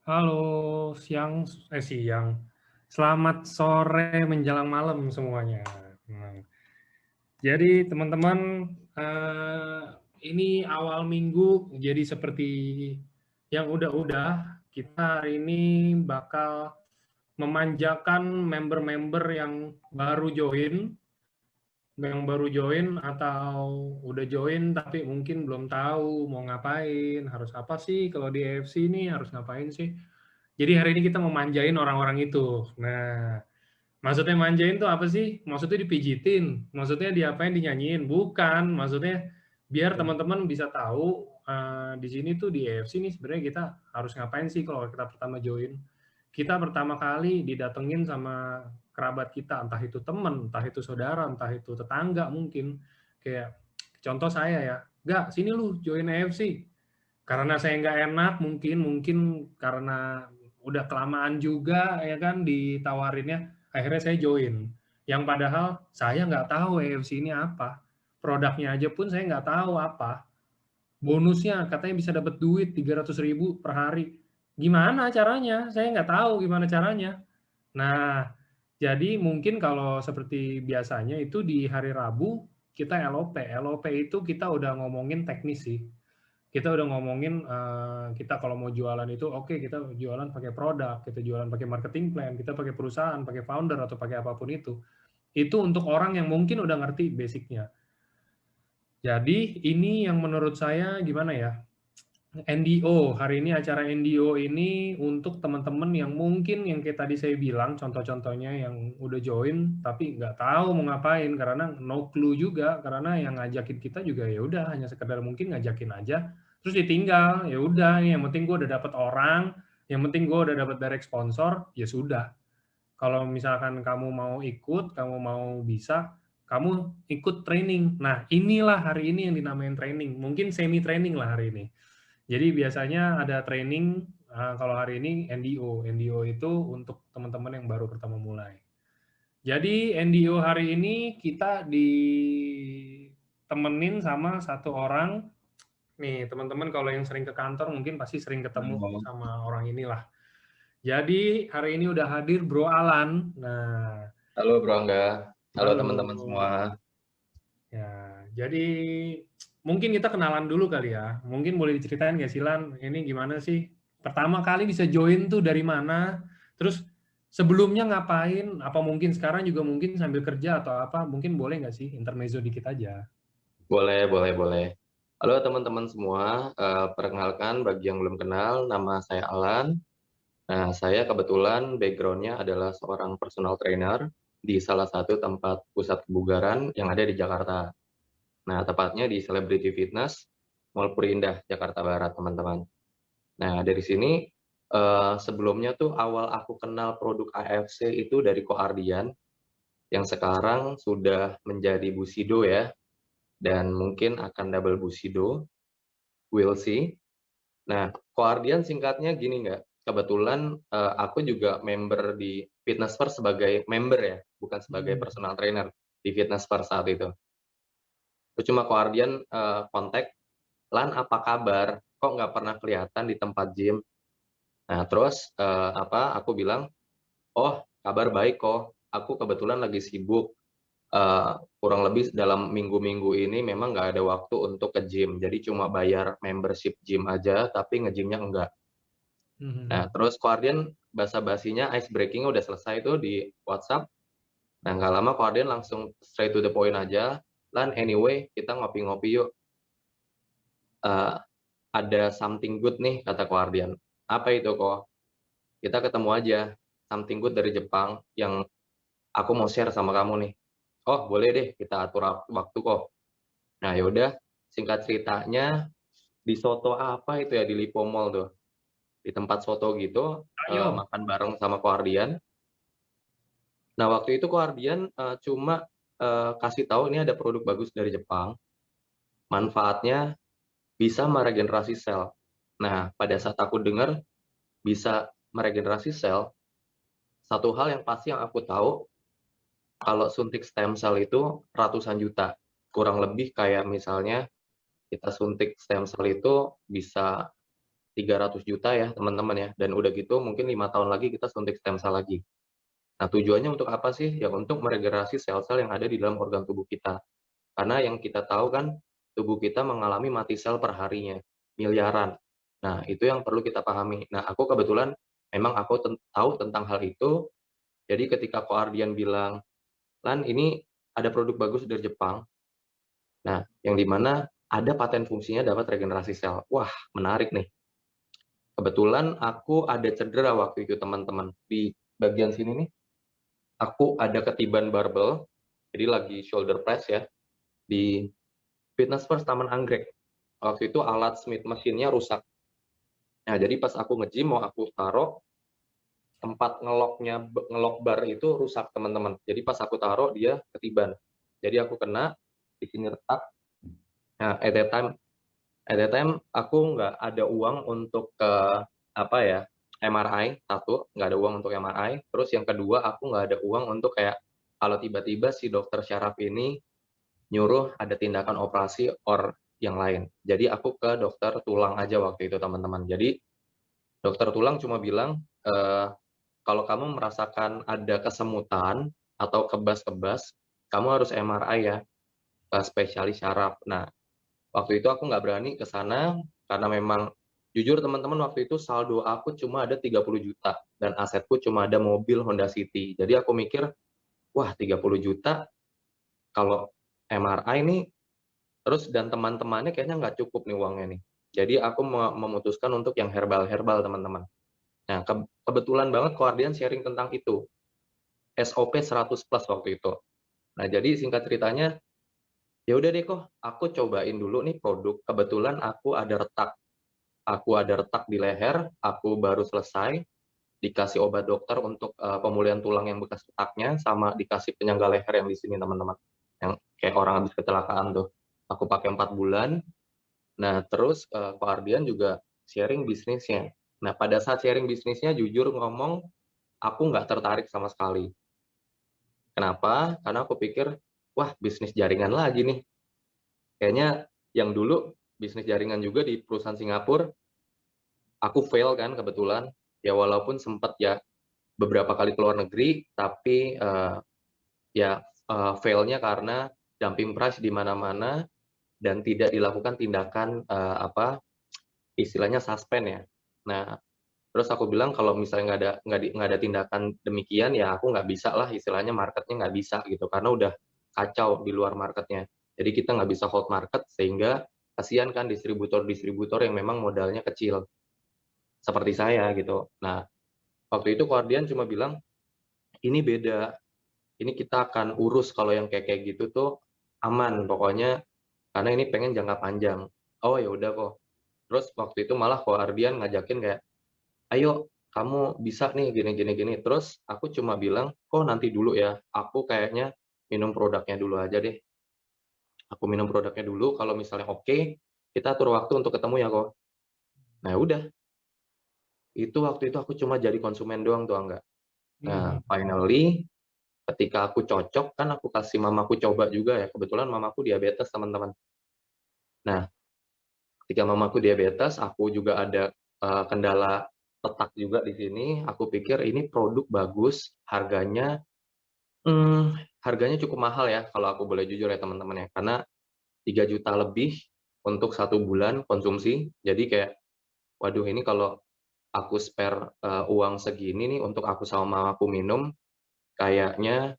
Halo, siang. Selamat sore menjelang malam semuanya. Nah, jadi teman-teman, eee, ini awal minggu, jadi seperti yang udah-udah, kita hari ini bakal memanjakan member-member yang baru join atau udah join tapi mungkin belum tahu mau ngapain, harus apa sih kalau di AFC ini harus ngapain sih. Jadi hari ini kita mau manjain orang-orang itu. Nah, maksudnya manjain tuh apa sih? Maksudnya dipijitin? Maksudnya diapain? Dinyanyiin? Bukan, maksudnya biar teman-teman bisa tahu, di sini tuh di AFC nih sebenarnya kita harus ngapain sih kalau kita pertama join. Kita pertama kali didatengin sama kerabat kita, entah itu teman, entah itu saudara, entah itu tetangga mungkin. Kayak contoh saya ya, "Gak, sini lu join AFC." Karena saya nggak enak mungkin karena udah kelamaan juga ya kan ditawarinnya, akhirnya saya join. Yang padahal saya nggak tahu EFC ini apa, produknya aja pun saya nggak tahu apa, bonusnya katanya bisa dapat duit 300.000 per hari. Gimana caranya? Saya nggak tahu gimana caranya. Nah, jadi mungkin kalau seperti biasanya itu di hari Rabu kita LOP. LOP itu kita udah ngomongin teknis sih. Kita udah ngomongin, kita kalau mau jualan itu oke kita jualan pakai produk, kita jualan pakai marketing plan, kita pakai perusahaan, pakai founder atau pakai apapun itu. Itu untuk orang yang mungkin udah ngerti basic-nya. Jadi ini yang menurut saya gimana ya, NDO, hari ini acara NDO ini untuk teman-teman yang mungkin yang kayak tadi saya bilang contoh-contohnya yang udah join tapi nggak tahu mau ngapain karena no clue juga, karena yang ngajakin kita juga ya udah hanya sekedar mungkin ngajakin aja, terus ditinggal, ya udah yang penting gue udah dapat orang, yang penting gue udah dapat direct sponsor, ya sudah. Kalau misalkan kamu mau ikut, kamu mau bisa, kamu ikut training. Nah, inilah hari ini yang dinamain training, mungkin semi training lah hari ini. Jadi biasanya ada training, kalau hari ini NDO. NDO itu untuk teman-teman yang baru pertama mulai. Jadi NDO hari ini kita ditemenin sama satu orang, nih teman-teman kalau yang sering ke kantor mungkin pasti sering ketemu Halo, sama orang inilah. Jadi hari ini udah hadir Bro Alan. Nah, halo Bro Angga, halo teman-teman halo. semua. Ya, jadi mungkin kita kenalan dulu kali ya. Mungkin boleh diceritain nggak sih Lan, ini gimana sih pertama kali bisa join tuh dari mana? Terus sebelumnya ngapain? Apa mungkin sekarang juga mungkin sambil kerja atau apa? Mungkin boleh nggak sih intermezzo dikit aja? Boleh. Halo teman-teman semua, perkenalkan bagi yang belum kenal, nama saya Alan. Nah, saya kebetulan background-nya adalah seorang personal trainer di salah satu tempat pusat kebugaran yang ada di Jakarta. Nah, tepatnya di Celebrity Fitness, Mall Puri Indah, Jakarta Barat, teman-teman. Nah, dari sini, sebelumnya tuh awal aku kenal produk AFC itu dari Koardian, yang sekarang sudah menjadi Bushido ya. Dan mungkin akan double Bushido, we'll see. Nah, Koardian singkatnya gini nggak, kebetulan, aku juga member di Fitness First sebagai member ya, bukan sebagai Mhm. personal trainer di Fitness First saat itu. Aku cuma Koardian, kontak, "Lan, apa kabar? Kok nggak pernah kelihatan di tempat gym?" Nah, terus, aku bilang, "Oh, kabar baik kok, aku kebetulan lagi sibuk. Kurang lebih dalam minggu-minggu ini memang nggak ada waktu untuk ke gym, jadi cuma bayar membership gym aja, tapi nge-gym-nya enggak." Nah, Mhm. terus Koardian basa-basinya, ice breaking-nya udah selesai tuh di WhatsApp. Nah, nggak lama Koardian langsung straight to the point aja, "Lan, anyway, kita ngopi-ngopi yuk, eee, ada something good nih," kata Koardian. "Apa itu kok?" "Kita ketemu aja, something good dari Jepang yang aku mau share sama kamu nih." "Oh, boleh deh, kita atur waktu kok." Nah, ya udah, singkat ceritanya di soto apa itu ya, di Lipo Mall tuh, di tempat soto gitu, Ayo. makan bareng sama Koardian. Nah, waktu itu Koardian, cuma, kasih tahu ini ada produk bagus dari Jepang, manfaatnya bisa meregenerasi sel. Nah, pada saat aku dengar bisa meregenerasi sel, satu hal yang pasti yang aku tahu, kalau suntik stem cell itu ratusan juta. Kurang lebih kayak misalnya kita suntik stem cell itu bisa 300 juta ya teman-teman ya, dan udah gitu mungkin 5 tahun lagi kita suntik stem cell lagi. Nah tujuannya untuk apa sih? Ya untuk meregenerasi sel-sel yang ada di dalam organ tubuh kita. Karena yang kita tahu kan, tubuh kita mengalami mati sel per harinya, miliaran. Nah itu yang perlu kita pahami. Nah aku kebetulan memang aku tahu tentang hal itu, jadi ketika Ko Ardian bilang, "Lan ini ada produk bagus dari Jepang." Nah, yang di mana ada paten fungsinya dapat regenerasi sel. Wah, menarik nih. Kebetulan aku ada cedera waktu itu teman-teman. Di bagian sini nih, aku ada ketiban barbel, jadi lagi shoulder press ya, di Fitness First Taman Anggrek. Waktu itu alat Smith machine-nya rusak. Nah, jadi pas aku nge-gym mau aku taruh, tempat ngelok bar itu rusak teman-teman. Jadi pas aku taruh dia ketiban. Jadi aku kena, di sini retak. Nah, at that time aku nggak ada uang untuk ke apa ya, MRI satu, nggak ada uang untuk MRI. Terus yang kedua aku nggak ada uang untuk kayak kalau tiba-tiba si dokter syaraf ini nyuruh ada tindakan operasi or yang lain. Jadi aku ke dokter tulang aja waktu itu teman-teman. Jadi dokter tulang cuma bilang, kalau kamu merasakan ada kesemutan atau kebas-kebas, kamu harus MRI ya, ke spesialis syaraf. Nah, waktu itu aku nggak berani ke sana, karena memang jujur teman-teman waktu itu saldo aku cuma ada 30 juta, dan asetku cuma ada mobil Honda City. Jadi aku mikir, wah 30 juta kalau MRI nih, terus dan teman-temannya kayaknya nggak cukup nih uangnya nih. Jadi aku memutuskan untuk yang herbal-herbal teman-teman. Nah, kebetulan banget Koardian sharing tentang itu, SOP 100 plus waktu itu. Nah, jadi singkat ceritanya, ya udah deh kok, aku cobain dulu nih produk. Kebetulan aku ada retak di leher, aku baru selesai, dikasih obat dokter untuk pemulihan tulang yang bekas retaknya, sama dikasih penyangga leher yang di sini teman-teman, yang kayak orang habis kecelakaan tuh. Aku pakai 4 bulan. Nah terus Pak Ardian juga sharing bisnisnya. Nah pada saat sharing bisnisnya jujur ngomong, aku nggak tertarik sama sekali. Kenapa? Karena aku pikir, wah bisnis jaringan lagi nih. Kayaknya yang dulu bisnis jaringan juga di perusahaan Singapura, aku fail kan kebetulan. Ya walaupun sempat ya beberapa kali keluar negeri, tapi ya fail-nya karena dumping price di mana-mana dan tidak dilakukan tindakan istilahnya suspend ya. Nah, terus aku bilang kalau misalnya nggak ada tindakan demikian ya aku nggak bisa lah istilahnya marketnya nggak bisa gitu karena udah kacau di luar marketnya. Jadi kita nggak bisa hold market sehingga kasihan kan distributor-distributor yang memang modalnya kecil seperti saya gitu. Nah, waktu itu Guardian cuma bilang ini beda, ini kita akan urus kalau yang kayak kayak gitu tuh aman pokoknya karena ini pengen jangka panjang. Oh ya udah kok. Terus waktu itu malah Guardian ngajakin kayak ayo kamu bisa nih gini gini gini. Terus aku cuma bilang, "Oh nanti dulu ya, aku kayaknya minum produknya dulu aja deh. Aku minum produknya dulu, kalau misalnya oke, kita atur waktu untuk ketemu ya kok." Nah udah, itu waktu itu aku cuma jadi konsumen doang tuh, Angga. Nah, Mhm. finally ketika aku cocok, kan aku kasih mamaku coba juga ya, kebetulan mamaku diabetes, teman-teman. Nah, ketika mamaku diabetes, aku juga ada, kendala letak juga di sini, aku pikir ini produk bagus, harganya cukup mahal ya, kalau aku boleh jujur ya teman-teman ya, karena 3 juta lebih untuk 1 bulan konsumsi. Jadi kayak, waduh ini kalau aku spare, uang segini nih untuk aku sama mamaku minum, kayaknya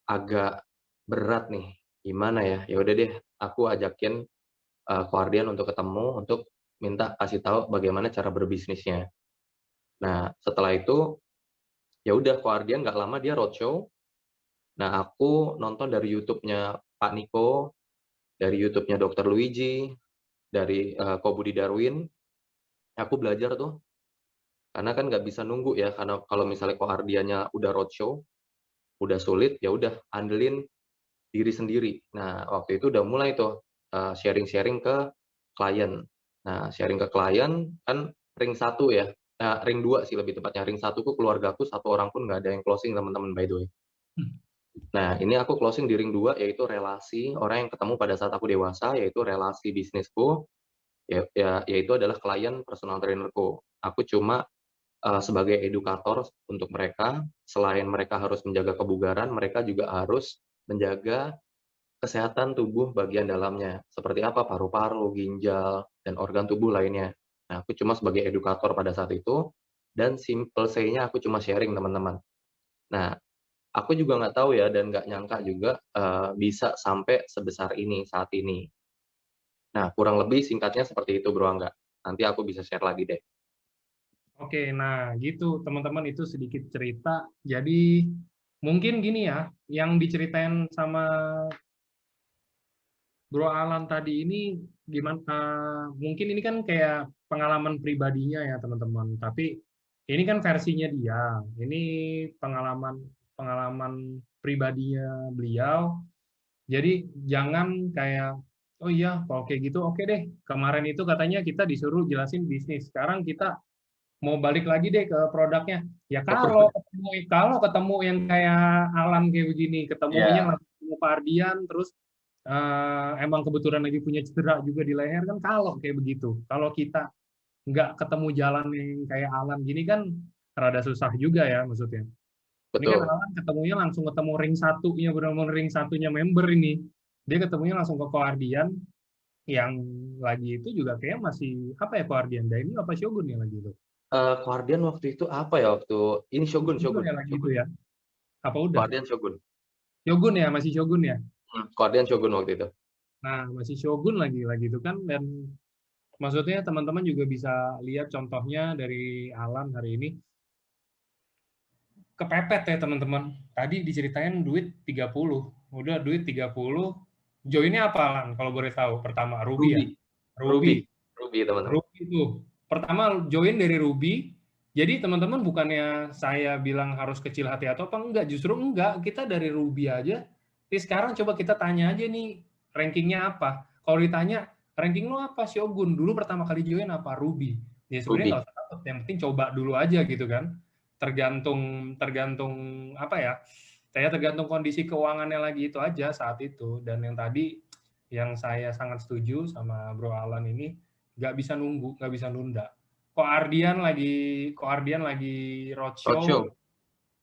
agak berat nih, gimana ya, ya udah deh aku ajakin, Guardian untuk ketemu, untuk minta kasih tahu bagaimana cara berbisnisnya. Nah setelah itu, ya udah Guardian nggak lama dia roadshow. Nah aku nonton dari YouTube-nya Pak Niko, dari YouTube-nya Dokter Luigi, dari, Ko Budi Darwin, aku belajar tuh, karena kan nggak bisa nunggu ya, karena kalau misalnya Ko Ardiannya udah roadshow, udah sulit, ya udah andelin diri sendiri. Nah, waktu itu udah mulai tuh, sharing-sharing ke klien. Nah, sharing ke klien kan ring satu ya, ring 2 sih lebih tepatnya, ring 1 tuh keluargaku 1 orang pun nggak ada yang closing teman-teman by the way. Nah, ini aku closing di ring 2 yaitu relasi orang yang ketemu pada saat aku dewasa, yaitu relasi bisnisku, yaitu adalah klien personal trainerku. Aku cuma, sebagai edukator untuk mereka, selain mereka harus menjaga kebugaran, mereka juga harus menjaga kesehatan tubuh bagian dalamnya, seperti apa, paru-paru, ginjal, dan organ tubuh lainnya. Nah, aku cuma sebagai edukator pada saat itu, dan simple say-nya aku cuma sharing, teman-teman. Nah, aku juga nggak tahu ya dan nggak nyangka juga, bisa sampai sebesar ini saat ini. Nah, kurang lebih singkatnya seperti itu, Bro Angga. Nanti aku bisa share lagi deh. Oke, nah gitu teman-teman itu sedikit cerita. Jadi mungkin gini ya, yang diceritain sama Bro Alan tadi ini gimana? Mungkin ini kan kayak pengalaman pribadinya ya teman-teman. Tapi ini kan versinya dia. Ini pengalaman pengalaman pribadinya beliau. Jadi jangan kayak, oh iya kalau kayak gitu oke deh. Kemarin itu katanya kita disuruh jelasin bisnis. Sekarang kita mau balik lagi deh ke produknya. Ya kalau ketemu yang kayak Alan kayak begini, ketemunya Iya, langsung ketemu Pak Ardian, terus emang kebetulan lagi punya cedera juga di leher kan kalau kayak begitu. Kalau kita nggak ketemu jalan yang kayak Alan gini kan rada susah juga ya maksudnya. Ini kan betul. Alan ketemunya langsung ketemu ring satunya, benar-benar ring satunya member ini. Dia ketemunya langsung ke Koardian yang lagi itu juga kayak masih apa ya Koardian? Daini apa Shogun ya lagi itu? Guardian waktu itu apa ya, waktu ini Shogun Shogun Shogun ya lagi itu Shogun. ya? Apa udah? Guardian Shogun. Shogun ya, masih Shogun ya? Guardian Shogun waktu itu. Nah, masih Shogun lagi itu kan dan maksudnya teman-teman juga bisa lihat contohnya dari Alan hari ini kepepet ya teman-teman. Tadi diceritain duit 30. Udah duit 30. Joinnya apa Alan kalau boleh tahu? Pertama Ruby ya? Ruby Ruby Ruby. Ruby, teman-teman. Ruby itu. Pertama join dari Ruby. Jadi teman-teman bukannya saya bilang harus kecil hati atau apa enggak, justru enggak. Kita dari Ruby aja. Jadi sekarang coba kita tanya aja nih rankingnya apa. Kalau ditanya ranking lo apa Shogun? Dulu pertama kali join apa Ruby. Ya sebenarnya nggak Ruby. usah takut. Yang penting coba dulu aja gitu kan. Tergantung tergantung apa ya? Saya tergantung kondisi keuangannya lagi itu aja saat itu. Dan yang tadi yang saya sangat setuju sama Bro Alan ini nggak bisa nunggu, nggak bisa nunda. Kok Ardian lagi roadshow, Roadshow.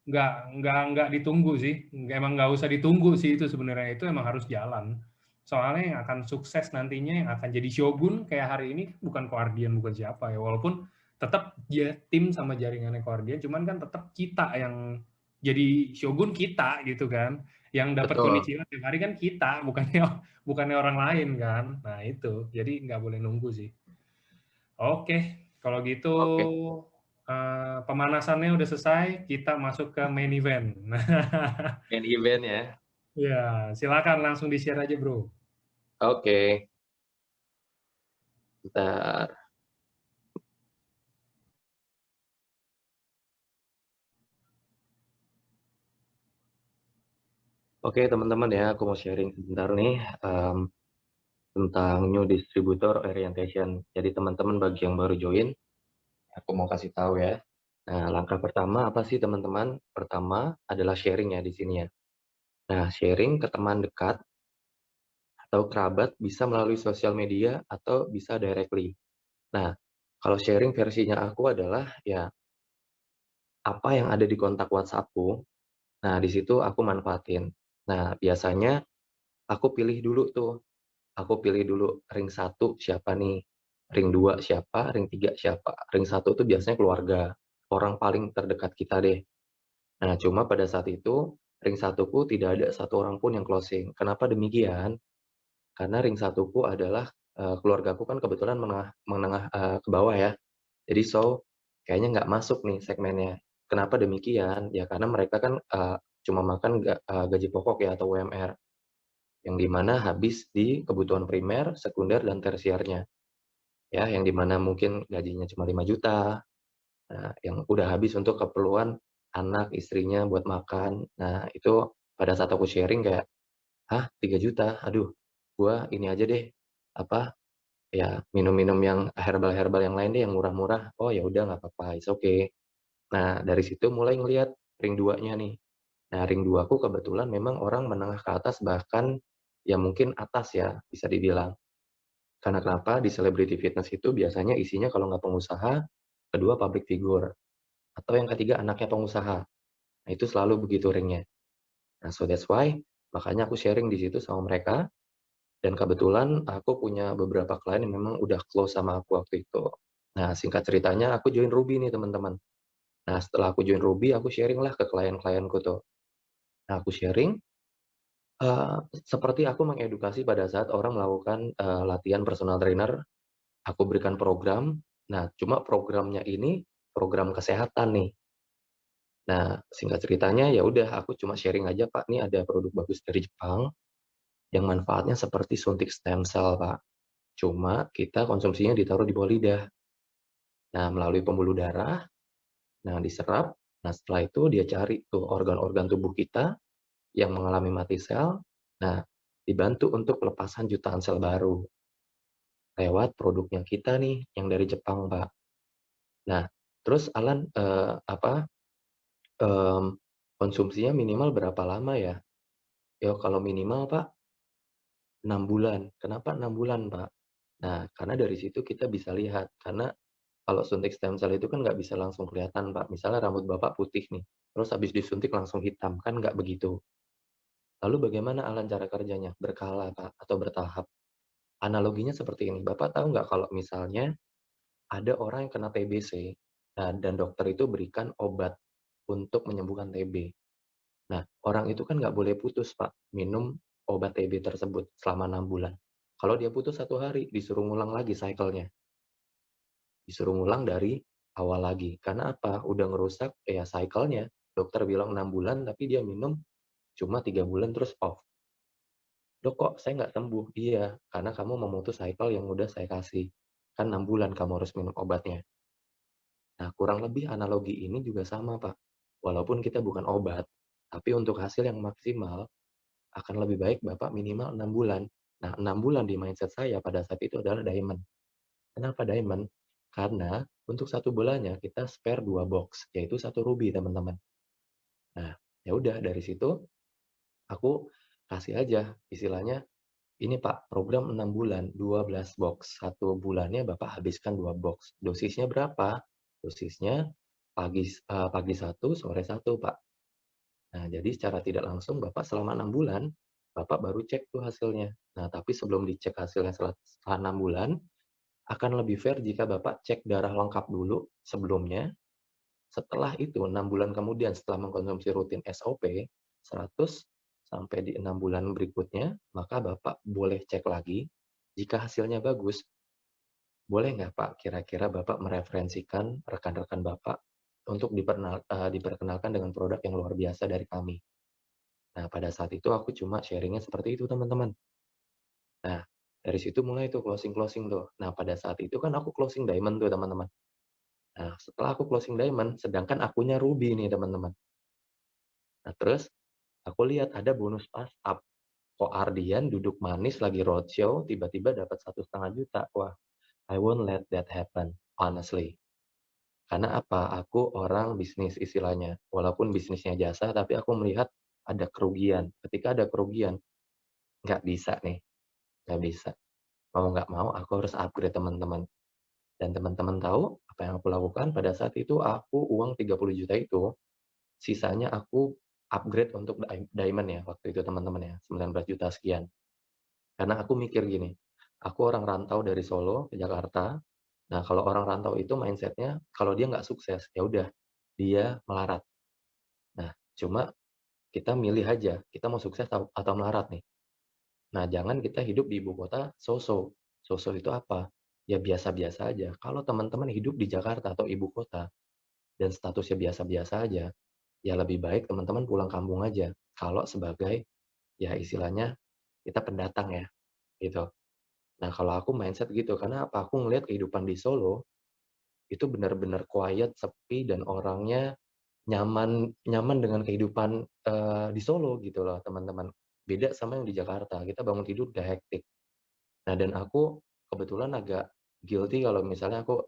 nggak ditunggu sih, emang nggak usah ditunggu sih itu sebenarnya itu emang harus jalan. Soalnya yang akan sukses nantinya yang akan jadi Shogun kayak hari ini bukan Koardian bukan siapa ya, walaupun tetap dia tim sama jaringannya Koardian, cuman kan tetap kita yang jadi Shogun kita gitu kan, yang dapat Betul. Konichiwa tiap hari kan kita, bukannya bukannya orang lain kan. Nah itu, jadi nggak boleh nunggu sih. Oke, kalau gitu Oke. pemanasannya udah selesai, kita masuk ke main event. Main event ya. Ya, silakan langsung di-share aja, Bro. Oke. Bentar. Oke, teman-teman ya, aku mau sharing sebentar nih, tentang New Distributor Orientation. Jadi teman-teman bagi yang baru join, aku mau kasih tahu ya. Nah, langkah pertama apa sih teman-teman? Pertama adalah sharing ya di sini ya. Nah, sharing ke teman dekat atau kerabat bisa melalui sosial media atau bisa directly. Nah, kalau sharing versinya aku adalah ya apa yang ada di kontak WhatsApp-ku, nah di situ aku manfaatin. Nah, biasanya aku pilih dulu tuh, aku pilih dulu ring satu siapa nih, ring 2 siapa, ring 3 siapa. Ring satu tuh biasanya keluarga, orang paling terdekat kita deh. Nah, cuma pada saat itu ring satuku tidak ada satu orang pun yang closing. Kenapa demikian? Karena ring satuku adalah, keluargaku kan kebetulan menengah menengah, ke bawah ya. Jadi kayaknya nggak masuk nih segmennya. Kenapa demikian? Ya karena mereka kan, cuma makan gaji pokok ya atau UMR, yang di mana habis di kebutuhan primer, sekunder, dan tersiernya. Ya, yang di mana mungkin gajinya cuma 5 juta, nah yang udah habis untuk keperluan anak, istrinya buat makan. Nah itu pada saat aku sharing kayak, "Hah, 3 juta? Aduh, gua ini aja deh, apa, ya minum-minum yang herbal-herbal yang lain deh yang murah-murah." "Oh ya udah nggak apa-apa, it's okay." Nah, dari situ mulai ngelihat ring 2-nya nih. Nah, ring 2 ku kebetulan memang orang menengah ke atas bahkan ya mungkin atas ya bisa dibilang. Karena kenapa? Di celebrity fitness itu biasanya isinya kalau nggak pengusaha, kedua public figure, atau yang ketiga anaknya pengusaha. Nah, itu selalu begitu ringnya. Nah, so that's why makanya aku sharing di situ sama mereka, dan kebetulan aku punya beberapa klien yang memang udah close sama aku waktu itu. Nah, singkat ceritanya aku join Ruby nih teman-teman. Nah, setelah aku join Ruby, aku sharing lah ke klien-klienku tuh. Nah, aku sharing, seperti aku mengedukasi pada saat orang melakukan, latihan personal trainer, aku berikan program. Nah, cuma programnya ini program kesehatan nih. Nah, singkat ceritanya ya udah aku cuma sharing aja, "Pak, ini ada produk bagus dari Jepang yang manfaatnya seperti suntik stem cell, Pak. Cuma kita konsumsinya ditaruh di bawah lidah. Nah, melalui pembuluh darah, nah diserap, nah setelah itu dia cari tuh organ-organ tubuh kita yang mengalami mati sel, nah dibantu untuk pelepasan jutaan sel baru lewat produknya kita nih yang dari Jepang, Pak." Nah, terus Alan, konsumsinya minimal berapa lama ya? Ya kalau minimal, Pak, 6 bulan. Kenapa 6 bulan, Pak? Nah, karena dari situ kita bisa lihat, karena kalau suntik stem cell itu kan nggak bisa langsung kelihatan, Pak. Misalnya rambut Bapak putih nih, terus habis disuntik langsung hitam, kan nggak begitu. Lalu bagaimana Alan cara kerjanya? Berkala, Pak, atau bertahap. Analoginya seperti ini, Bapak tahu nggak kalau misalnya ada orang yang kena TBC, nah, dan dokter itu berikan obat untuk menyembuhkan TB. Nah, orang itu kan nggak boleh putus, Pak, minum obat TB tersebut selama 6 bulan. Kalau dia putus 1 hari, disuruh ngulang lagi cycle-nya. Disuruh ngulang dari awal lagi. Karena apa? Udah ngerusak ya cycle-nya. Dokter bilang 6 bulan, tapi dia minum cuma 3 bulan terus off. "Dok, kok saya nggak sembuh?" "Iya, karena kamu memutus cycle yang udah saya kasih. Kan 6 bulan kamu harus minum obatnya." Nah, kurang lebih analogi ini juga sama, Pak. Walaupun kita bukan obat, tapi untuk hasil yang maksimal, akan lebih baik Bapak minimal 6 bulan. Nah, 6 bulan di mindset saya pada saat itu adalah diamond. Kenapa diamond? Karena untuk 1 bulannya kita spare 2 box, yaitu 1 ruby, teman-teman. Nah, ya udah dari situ aku kasih aja istilahnya, "Ini Pak, program 6 bulan, 12 box. 1 bulannya Bapak habiskan 2 box. Dosisnya berapa? Dosisnya pagi 1, sore 1, Pak." Nah, jadi secara tidak langsung Bapak selama 6 bulan, Bapak baru cek tuh hasilnya. Nah, tapi sebelum dicek hasilnya setelah 6 bulan, akan lebih fair jika Bapak cek darah lengkap dulu sebelumnya. Setelah itu 6 bulan kemudian setelah mengkonsumsi rutin SOP 100 sampai di 6 bulan berikutnya, maka Bapak boleh cek lagi. Jika hasilnya bagus, boleh nggak Pak kira-kira Bapak mereferensikan rekan-rekan Bapak untuk diperkenalkan dengan produk yang luar biasa dari kami. Nah, pada saat itu aku cuma sharing-nya seperti itu, teman-teman. Nah, dari situ mulai tuh closing-closing tuh. Nah, pada saat itu kan aku closing diamond tuh, teman-teman. Nah, setelah aku closing diamond, sedangkan akunya ruby nih, teman-teman. Nah, terus aku lihat ada bonus pas up. Kok Ardian duduk manis lagi roadshow, tiba-tiba dapat 1,5 juta. Wah, I won't let that happen, honestly. Karena apa? Aku orang bisnis istilahnya. Walaupun bisnisnya jasa, tapi aku melihat ada kerugian. Ketika ada kerugian, nggak bisa nih, nggak bisa. Mau nggak mau aku harus upgrade teman-teman. Dan teman-teman tahu apa yang aku lakukan pada saat itu aku uang 30 juta itu, sisanya aku upgrade untuk diamond ya waktu itu teman-teman ya, 19 juta sekian. Karena aku mikir gini, aku orang rantau dari Solo ke Jakarta. Nah, kalau orang rantau itu mindsetnya kalau dia nggak sukses, ya udah dia melarat. Nah, cuma kita milih aja, kita mau sukses atau melarat nih. Nah, jangan kita hidup di ibu kota so-so. So-so itu apa? Ya biasa-biasa aja. Kalau teman-teman hidup di Jakarta atau ibu kota dan statusnya biasa-biasa aja, ya lebih baik teman-teman pulang kampung aja. Kalau sebagai, ya istilahnya kita pendatang ya, gitu. Nah, kalau aku mindset gitu, karena apa? Aku ngelihat kehidupan di Solo, itu benar-benar quiet, sepi, dan orangnya nyaman nyaman dengan kehidupan, di Solo gitu loh, teman-teman. Beda sama yang di Jakarta, kita bangun tidur udah hektik. Nah, dan aku kebetulan agak guilty kalau misalnya aku,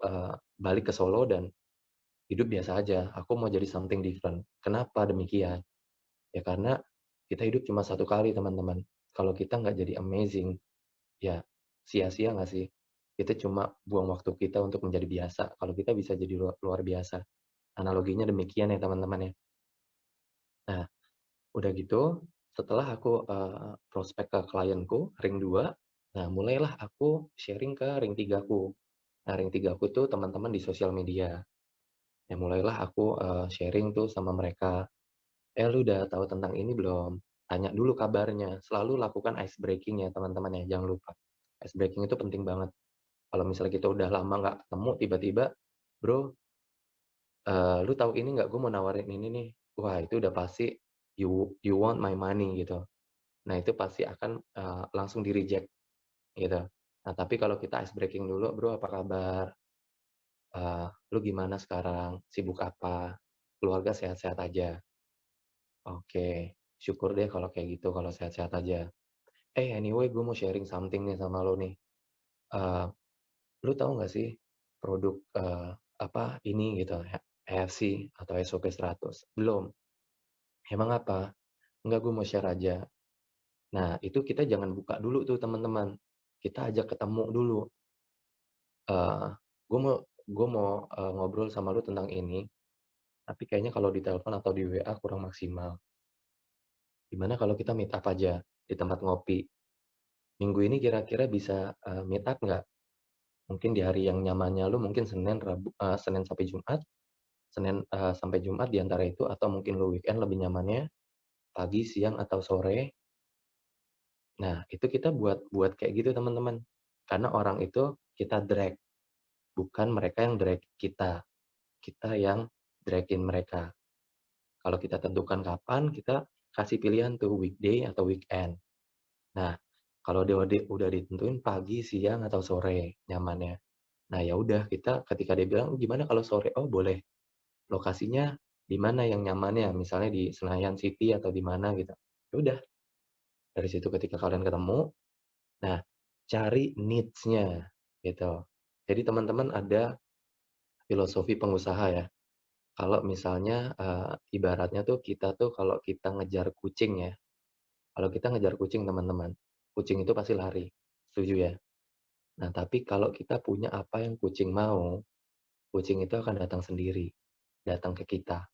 balik ke Solo dan hidup biasa aja, aku mau jadi something different. Kenapa demikian? Ya karena kita hidup cuma 1 kali, teman-teman. Kalau kita nggak jadi amazing, ya sia-sia nggak sih? Itu cuma buang waktu kita untuk menjadi biasa, kalau kita bisa jadi luar biasa. Analoginya demikian ya teman-teman ya. Nah, udah gitu, setelah aku, prospek ke klienku, ring 2, nah mulailah aku sharing ke ring 3 ku. Nah, ring 3 ku tuh teman-teman di sosial media. Ya mulailah aku, sharing tuh sama mereka, "Eh, lu udah tahu tentang ini belum?" Tanya dulu kabarnya, selalu lakukan ice breaking ya teman-teman ya, jangan lupa. Ice breaking itu penting banget. Kalau misalnya kita udah lama nggak ketemu, tiba-tiba, "Bro, lu tahu ini nggak, gue mau nawarin ini nih." Wah, itu udah pasti you you want my money gitu. Nah, itu pasti akan, langsung di-reject gitu. Nah, tapi kalau kita ice breaking dulu, "Bro, apa kabar? Lu gimana sekarang? Sibuk apa? Keluarga sehat-sehat aja?" "Oke, syukur deh kalau kayak gitu, kalau sehat-sehat aja. Anyway gue mau sharing something nih sama lo nih. Eee, Lu tahu nggak sih produk, apa, ini," gitu, HFC atau SOP 100? "Belum." "Emang apa?" "Enggak, gue mau share aja." Nah, itu kita jangan buka dulu tuh teman-teman. Kita ajak ketemu dulu. Eee, gue mau, ngobrol sama lu tentang ini, tapi kayaknya kalau di telepon atau di WA kurang maksimal. Gimana kalau kita meet up aja di tempat ngopi? Minggu ini kira-kira bisa, meet up nggak? Mungkin di hari yang nyamannya lu mungkin Senin sampai Jumat, sampai Jumat di antara itu, atau mungkin lu weekend lebih nyamannya pagi, siang, atau sore. Nah, itu kita buat buat kayak gitu teman-teman. Karena orang itu kita drag, bukan mereka yang drag kita yang drag-in mereka. Kalau kita tentukan kapan, kita kasih pilihan tuh weekday atau weekend. Nah, kalau dia udah ditentuin pagi, siang, atau sore nyamannya. Nah, ya udah kita ketika dia bilang, "Gimana kalau sore?" "Oh, boleh. Lokasinya di mana yang nyamannya?" Misalnya di Senayan City atau di mana gitu. Ya udah, dari situ ketika kalian ketemu, nah cari needs-nya gitu. Jadi teman-teman ada filosofi pengusaha ya. Kalau misalnya, ibaratnya tuh kita tuh kalau kita ngejar kucing ya, kalau kita ngejar kucing teman-teman, kucing itu pasti lari, setuju ya? Nah, tapi kalau kita punya apa yang kucing mau, kucing itu akan datang sendiri, datang ke kita.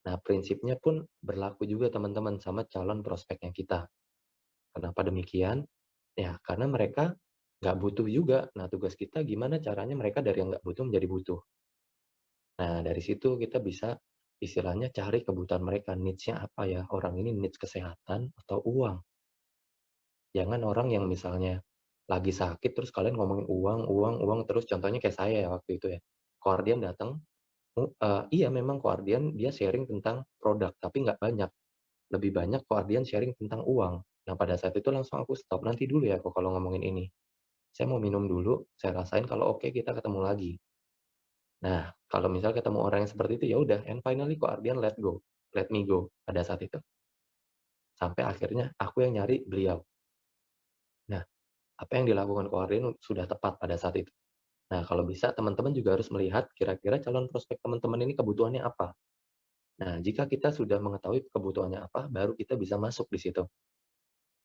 Nah, prinsipnya pun berlaku juga teman-teman sama calon prospeknya kita. Kenapa demikian? Ya, karena mereka nggak butuh juga. Nah, tugas kita gimana caranya mereka dari yang nggak butuh menjadi butuh. Nah, dari situ kita bisa istilahnya cari kebutuhan mereka, needs-nya apa ya? Orang ini needs kesehatan atau uang? Jangan orang yang misalnya lagi sakit terus kalian ngomongin uang, uang, uang terus, contohnya kayak saya ya waktu itu ya. Koardian datang, iya memang Koardian dia sharing tentang produk, tapi nggak banyak. Lebih banyak Koardian sharing tentang uang. Nah, pada saat itu langsung aku stop, "Nanti dulu ya kok kalau ngomongin ini. Saya mau minum dulu, saya rasain kalau oke kita ketemu lagi." Nah, kalau misal ketemu orang yang seperti itu, ya udah and finally Koardian let me go pada saat itu. Sampai akhirnya aku yang nyari beliau. Nah, apa yang dilakukan Koardian sudah tepat pada saat itu. Nah, kalau bisa teman-teman juga harus melihat kira-kira calon prospek teman-teman ini kebutuhannya apa. Nah, jika kita sudah mengetahui kebutuhannya apa, baru kita bisa masuk di situ.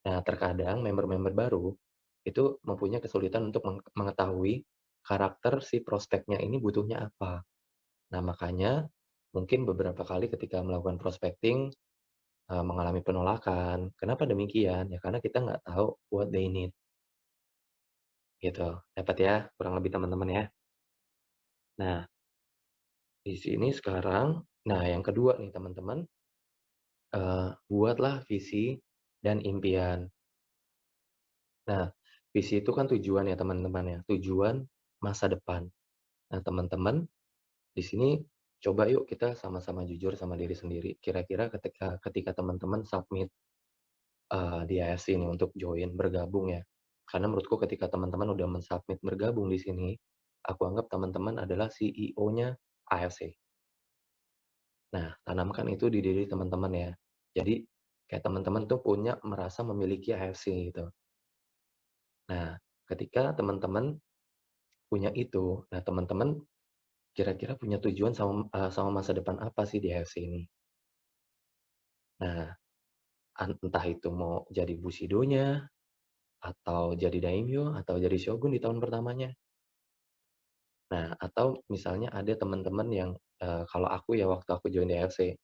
Nah, terkadang member-member baru itu mempunyai kesulitan untuk mengetahui karakter si prospeknya ini butuhnya apa. Nah, makanya mungkin beberapa kali ketika melakukan prospecting, mengalami penolakan. Kenapa demikian? Ya karena kita nggak tahu what they need, gitu. Dapat ya, kurang lebih teman-teman ya. Nah, di sini sekarang, nah yang kedua nih teman-teman, buatlah visi dan impian. Nah, visi itu kan tujuan ya teman-teman ya, tujuan masa depan. Nah, teman-teman di sini coba yuk kita sama-sama jujur sama diri sendiri. Kira-kira ketika ketika teman-teman submit, di AFC ini untuk join bergabung ya. Karena menurutku ketika teman-teman udah mensubmit bergabung di sini, aku anggap teman-teman adalah CEO-nya AFC. Nah, tanamkan itu di diri teman-teman ya. Jadi kayak teman-teman tuh punya merasa memiliki AFC gitu. Nah, ketika teman-teman punya itu, nah teman-teman kira-kira punya tujuan sama masa depan apa sih di AFC ini? Nah, entah itu mau jadi Bushido-nya, atau jadi daimyo, atau jadi shogun di tahun pertamanya. Nah, atau misalnya ada teman-teman yang, kalau aku ya waktu aku join DFC,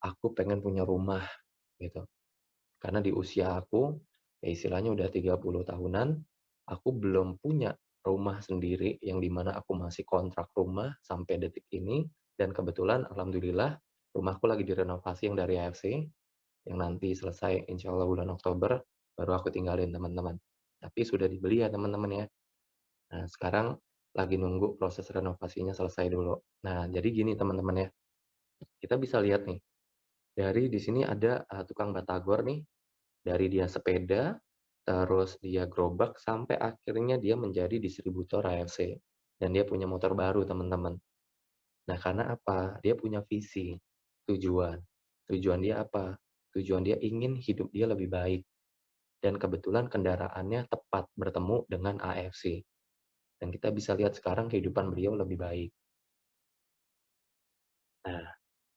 aku pengen punya rumah gitu. Karena di usia aku, ya istilahnya udah 30 tahunan, aku belum punya rumah sendiri yang di mana aku masih kontrak rumah sampai detik ini, dan kebetulan alhamdulillah rumahku lagi direnovasi yang dari AFC, yang nanti selesai insya Allah bulan Oktober, baru aku tinggalin teman-teman. Tapi sudah dibeli ya teman-teman ya. Nah sekarang lagi nunggu proses renovasinya selesai dulu. Nah jadi gini teman-teman ya, kita bisa lihat nih, dari di sini ada tukang batagor nih, dari dia sepeda, terus dia gerobak, sampai akhirnya dia menjadi distributor AFC. Dan dia punya motor baru, teman-teman. Nah, karena apa? Dia punya visi, tujuan. Tujuan dia apa? Tujuan dia ingin hidup dia lebih baik. Dan kebetulan kendaraannya tepat bertemu dengan AFC. Dan kita bisa lihat sekarang kehidupan beliau lebih baik. Nah,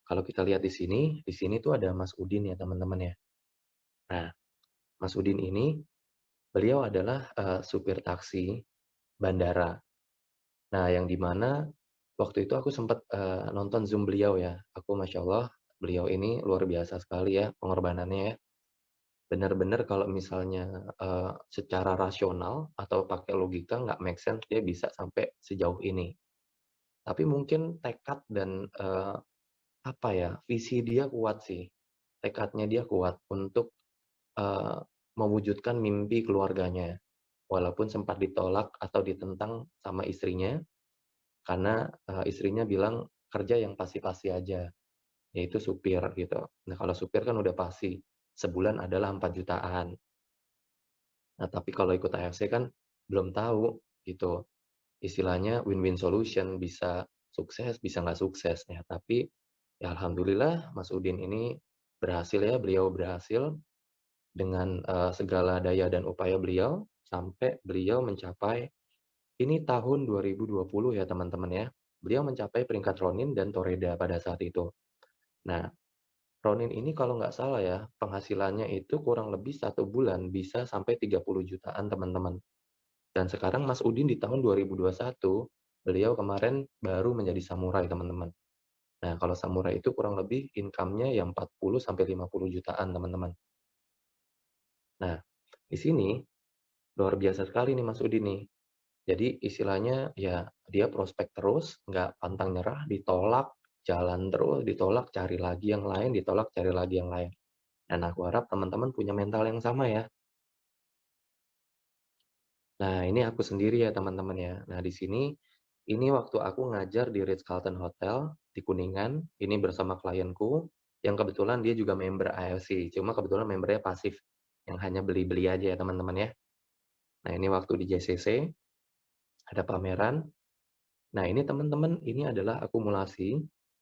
kalau kita lihat di sini tuh ada Mas Udin ya, teman-teman ya. Nah, Mas Udin ini, beliau adalah supir taksi bandara. Nah, yang di mana waktu itu aku sempat, nonton Zoom beliau ya. Aku Masya Allah, beliau ini luar biasa sekali ya pengorbanannya ya. Benar-benar kalau misalnya, secara rasional atau pakai logika nggak make sense dia bisa sampai sejauh ini. Tapi mungkin tekad dan, apa ya, visi dia kuat sih. Tekadnya dia kuat untuk, eee, mewujudkan mimpi keluarganya. Walaupun sempat ditolak atau ditentang sama istrinya, karena, istrinya bilang, "Kerja yang pasti-pasti aja," yaitu supir gitu. Nah, kalau supir kan udah pasti, sebulan adalah 4 jutaan. Nah, tapi kalau ikut AFC kan belum tahu gitu, istilahnya win-win solution, bisa sukses, bisa nggak sukses. Ya, tapi ya alhamdulillah Mas Udin ini berhasil ya, beliau berhasil dengan, segala daya dan upaya beliau, sampai beliau mencapai ini tahun 2020 ya teman-teman ya. Beliau mencapai peringkat Ronin dan Toreda pada saat itu. Nah, Ronin ini kalau nggak salah ya, penghasilannya itu kurang lebih 1 bulan bisa sampai 30 jutaan teman-teman. Dan sekarang Mas Udin di tahun 2021, beliau kemarin baru menjadi samurai teman-teman. Nah, kalau samurai itu kurang lebih income-nya yang 40 sampai 50 jutaan teman-teman. Nah, di sini luar biasa sekali nih Mas Udin nih. Jadi istilahnya ya dia prospek terus, nggak pantang nyerah, ditolak, jalan terus, ditolak, cari lagi yang lain, ditolak, cari lagi yang lain. Dan aku harap teman-teman punya mental yang sama ya. Nah, ini aku sendiri ya teman-teman ya. Nah, di sini, ini waktu aku ngajar di Ritz-Carlton Hotel di Kuningan, ini bersama klienku, yang kebetulan dia juga member AFC, cuma kebetulan membernya pasif, yang hanya beli-beli aja ya teman-teman ya. Nah, ini waktu di JCC, ada pameran. Nah, ini teman-teman, ini adalah akumulasi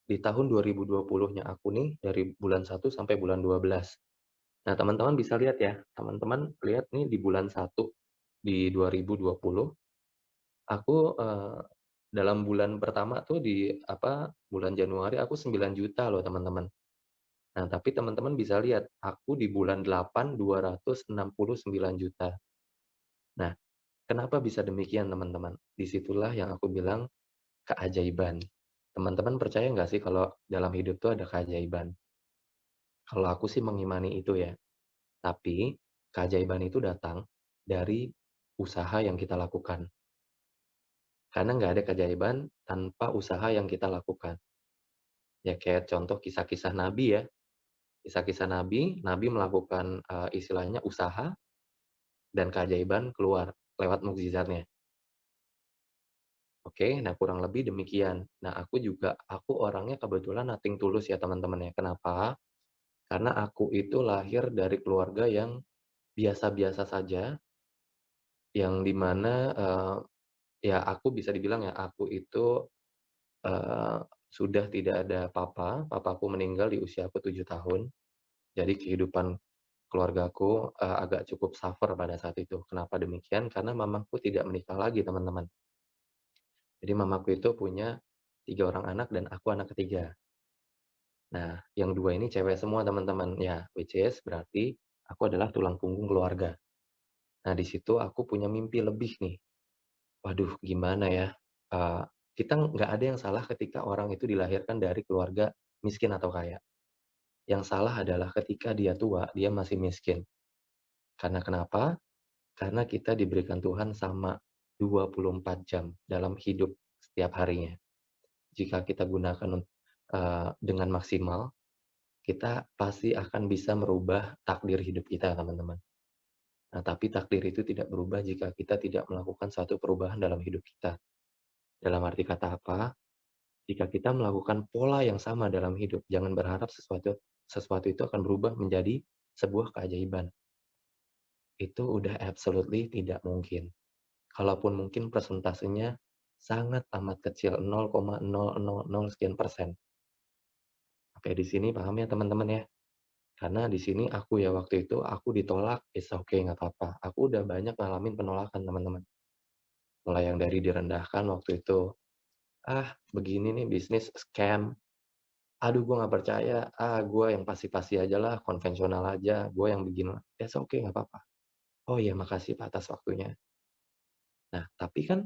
di tahun 2020-nya aku nih, dari bulan 1 sampai bulan 12. Nah, teman-teman bisa lihat ya, teman-teman lihat nih di bulan 1 di 2020, aku, dalam bulan pertama tuh di apa, bulan Januari aku 9 juta loh teman-teman. Nah, tapi teman-teman bisa lihat, aku di bulan 8 269 juta. Nah, kenapa bisa demikian teman-teman? Disitulah yang aku bilang keajaiban. Teman-teman percaya nggak sih kalau dalam hidup tuh ada keajaiban? Kalau aku sih mengimani itu ya. Tapi keajaiban itu datang dari usaha yang kita lakukan. Karena nggak ada keajaiban tanpa usaha yang kita lakukan. Ya kayak contoh kisah-kisah Nabi ya. Kisah-kisah Nabi, Nabi melakukan, istilahnya usaha dan keajaiban keluar lewat mukjizatnya. Oke, nah kurang lebih demikian. Nah aku orangnya kebetulan nothing tulus ya teman-teman ya. Kenapa? Karena aku itu lahir dari keluarga yang biasa-biasa saja, yang di mana, ya aku bisa dibilang ya aku itu, eee, sudah tidak ada papa, papaku meninggal di usia aku 7 tahun. Jadi kehidupan keluargaku, agak cukup suffer pada saat itu. Kenapa demikian? Karena mamaku tidak menikah lagi teman-teman. Jadi mamaku itu punya 3 orang anak dan aku anak ketiga. Nah, yang 2 ini cewek semua teman-teman, ya which is berarti aku adalah tulang punggung keluarga. Nah, di situ aku punya mimpi lebih nih. Waduh, gimana ya, eee, kita nggak ada yang salah ketika orang itu dilahirkan dari keluarga miskin atau kaya. Yang salah adalah ketika dia tua, dia masih miskin. Karena kenapa? Karena kita diberikan Tuhan sama 24 jam dalam hidup setiap harinya. Jika kita gunakan dengan maksimal, kita pasti akan bisa merubah takdir hidup kita, teman-teman. Nah, tapi takdir itu tidak berubah jika kita tidak melakukan suatu perubahan dalam hidup kita. Dalam arti kata apa? Jika kita melakukan pola yang sama dalam hidup, jangan berharap sesuatu sesuatu itu akan berubah menjadi sebuah keajaiban. Itu udah absolutely tidak mungkin. Kalaupun mungkin persentasenya sangat amat kecil, 0,0000 sekian persen. Oke, di sini paham ya teman-teman ya? Karena di sini aku ya waktu itu aku ditolak, it's okay, nggak apa-apa. Aku udah banyak ngalamin penolakan teman-teman. Mulai yang dari direndahkan waktu itu, "Ah, begini nih bisnis scam. Aduh, gue nggak percaya. Ah, gue yang pasti-pasti aja lah, konvensional aja. Gue yang begini." It's okay, nggak apa-apa. "Oh iya, makasih Pak atas waktunya." Nah, tapi kan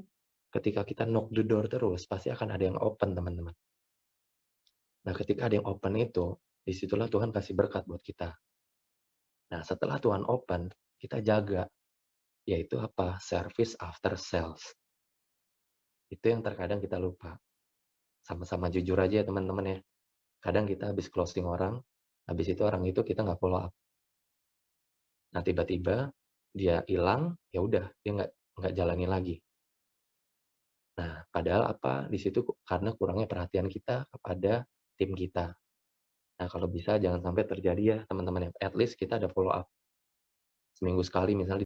ketika kita knock the door terus, pasti akan ada yang open teman-teman. Nah, ketika ada yang open itu, disitulah Tuhan kasih berkat buat kita. Nah, setelah Tuhan open, kita jaga, yaitu apa? Service after sales. Itu yang terkadang kita lupa. Sama-sama jujur aja ya teman-teman ya. Kadang kita habis closing orang, habis itu orang itu kita nggak follow up. Nah, tiba-tiba dia hilang, ya udah, dia nggak jalani lagi. Nah, padahal apa? Di situ karena kurangnya perhatian kita kepada tim kita. Nah, kalau bisa jangan sampai terjadi ya teman-teman ya. At least kita ada follow up. Seminggu sekali misalnya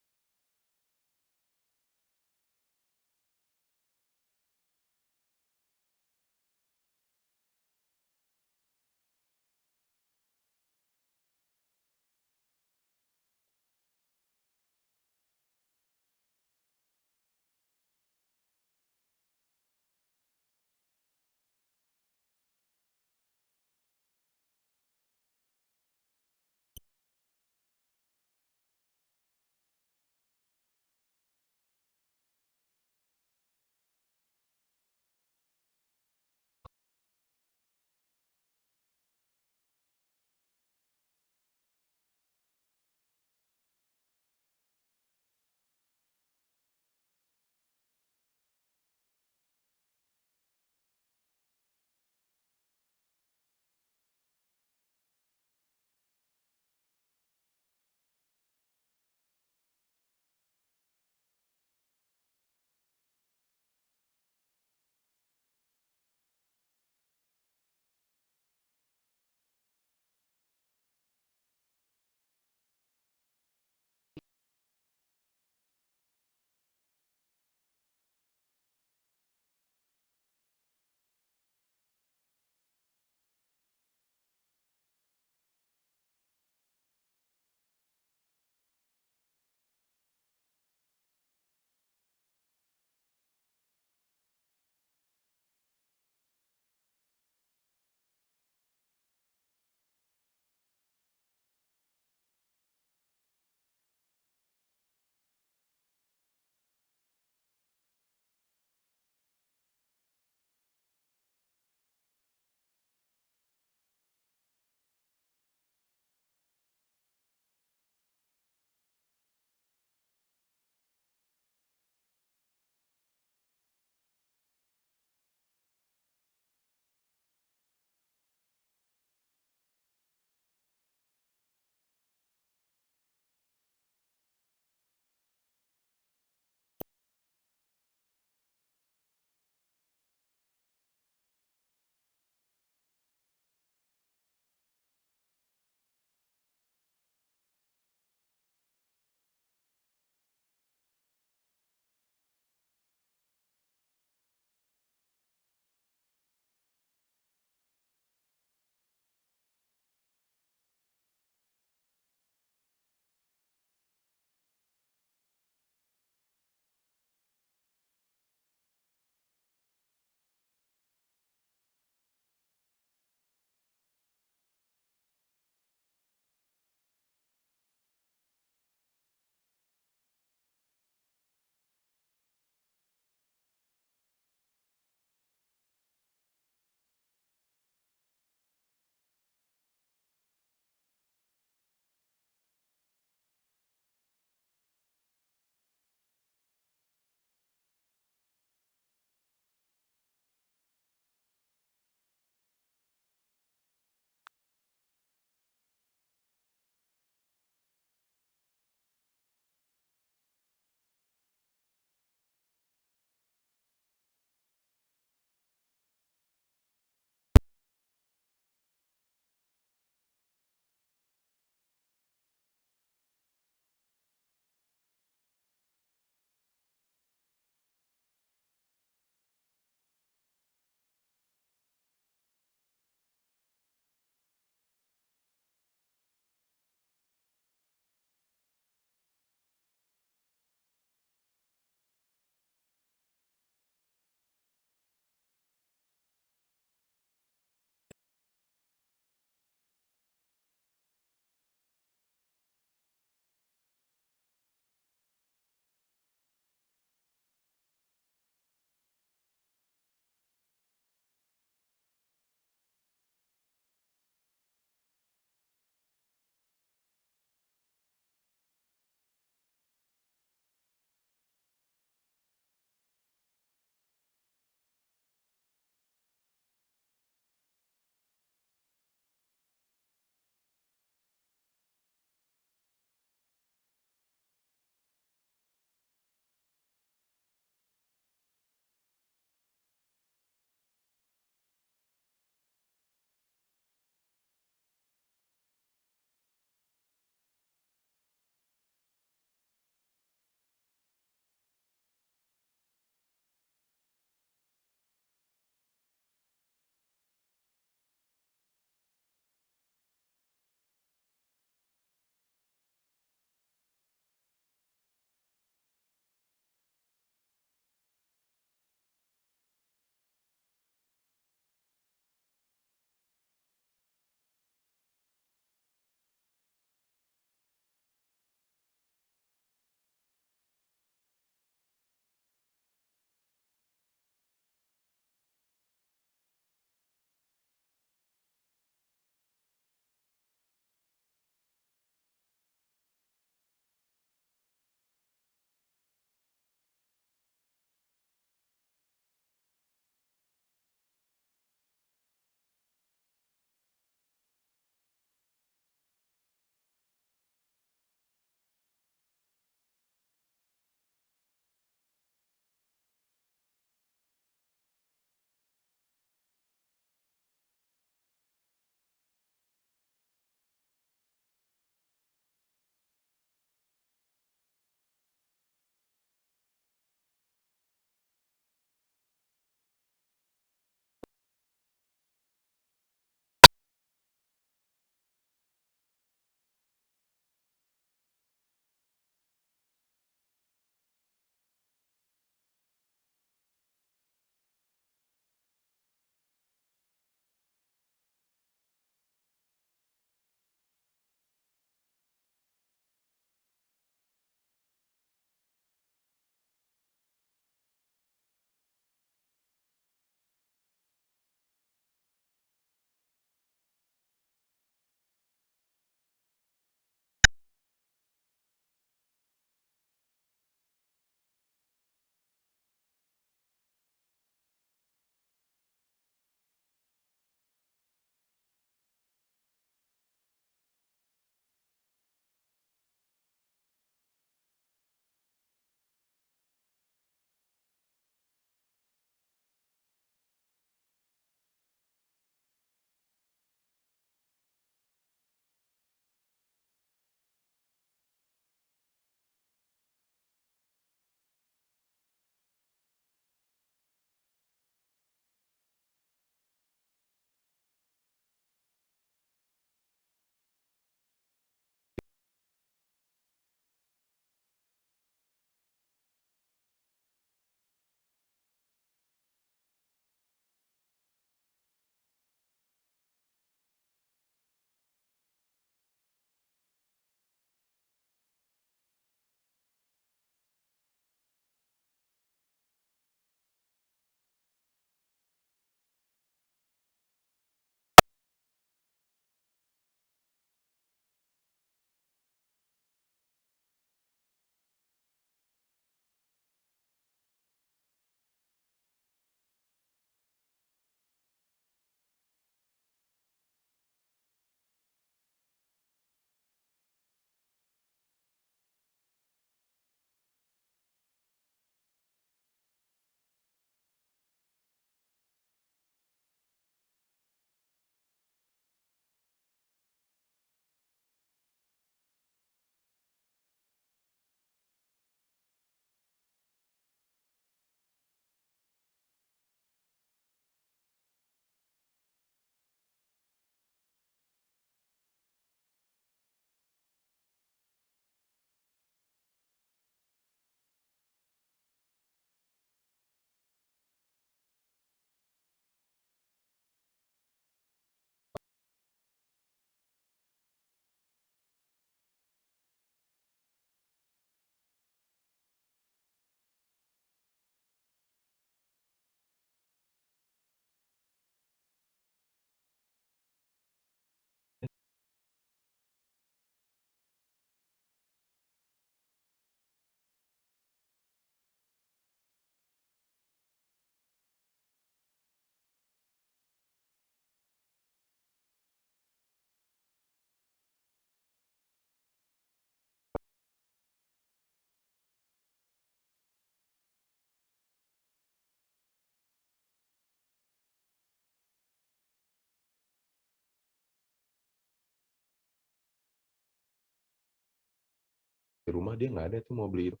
di rumah dia nggak ada tuh mau beli itu.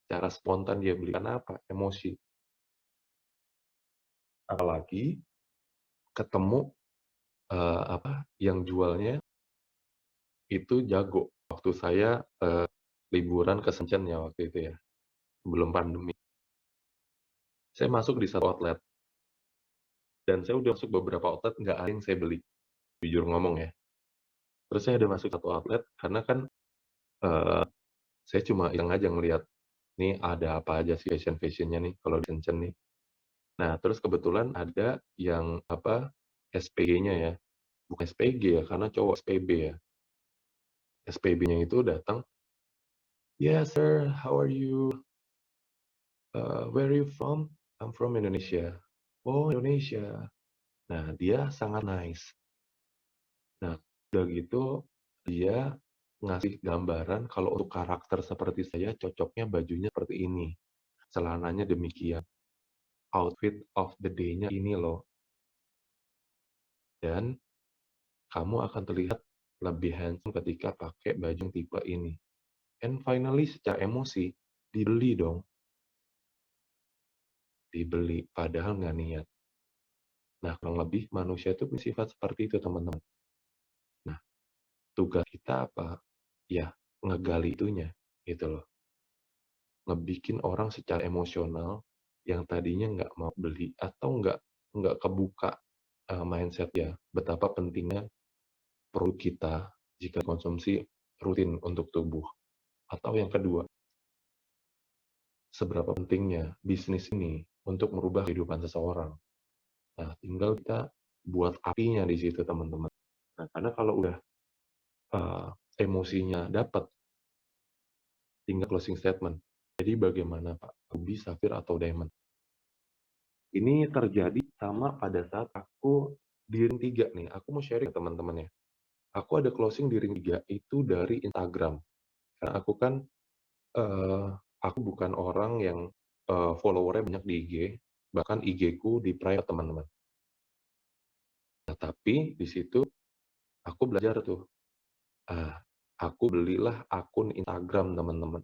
Secara spontan dia beli, karena apa? Emosi. Apalagi ketemu, yang jualnya itu jago. Waktu saya, liburan ke Shenzhen ya waktu itu ya, sebelum pandemi. Saya masuk di satu outlet, dan saya udah masuk beberapa outlet, nggak ada yang saya beli, jujur ngomong ya. Terus saya ada masuk satu outlet, karena kan, eee, saya cuma iseng aja ngelihat, nih ada apa aja sih fashion-fashion-nya nih kalau di Shenzhen nih. Nah, terus kebetulan ada yang, SPG-nya ya, bukan SPG ya, karena cowok SPB ya. SPB-nya itu datang, "Yes sir, how are you? Where are you from?" "I'm from Indonesia." "Oh, Indonesia." Nah, dia sangat nice. Nah, udah gitu dia ngasih gambaran kalau untuk karakter seperti saya cocoknya bajunya seperti ini, celananya demikian, outfit of the day-nya ini loh, dan kamu akan terlihat lebih handsome ketika pakai baju yang tipe ini. And finally secara emosi, dibeli dong, dibeli, padahal nggak niat. Nah, kurang lebih manusia itu punya sifat seperti itu, teman-teman. Nah, tugas kita apa? Ya, ngegali itunya, gitu loh. Ngebikin orang secara emosional yang tadinya nggak mau beli atau nggak kebuka mindset ya, betapa pentingnya produk kita jika konsumsi rutin untuk tubuh. Atau yang kedua, seberapa pentingnya bisnis ini untuk merubah kehidupan seseorang. Nah, tinggal kita buat apinya di situ, teman-teman. Nah, karena kalau udah uh, emosinya dapat, tinggal closing statement. Jadi bagaimana Pak, Ruby, Safir, atau Diamond? Ini terjadi sama pada saat aku di ring 3 nih. Aku mau sharing ke teman-teman ya. Aku ada closing di ring 3 itu dari Instagram. Karena aku kan, uh, aku bukan orang yang followernya banyak di IG. Bahkan IG-ku di private, teman-teman. Nah, tapi di situ aku belajar tuh. Aku belilah akun Instagram, teman-teman.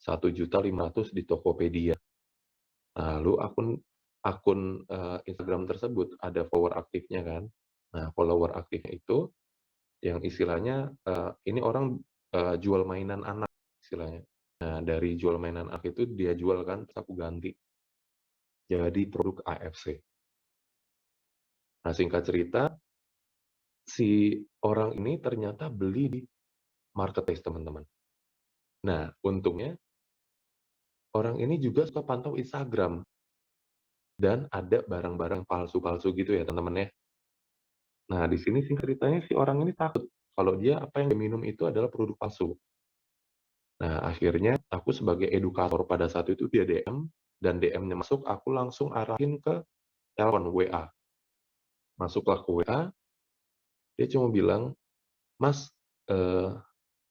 1.500.000 di Tokopedia. Lalu akun akun, Instagram tersebut ada follower aktifnya kan. Nah, follower aktifnya itu yang istilahnya, ini orang, jual mainan anak istilahnya. Nah, dari jual mainan anak itu dia jual kan, terus aku ganti jadi produk AFC. Nah, singkat cerita, si orang ini ternyata beli di marketplace, teman-teman. Nah, untungnya orang ini juga suka pantau Instagram dan ada barang-barang palsu-palsu gitu ya, teman-teman ya. Nah, di sini singkat ceritanya si orang ini takut kalau dia apa yang dia minum itu adalah produk palsu. Nah, akhirnya aku sebagai edukator pada saat itu dia DM, dan DM-nya masuk, aku langsung arahin ke telepon WA. Masuklah ke WA, dia cuma bilang, "Mas,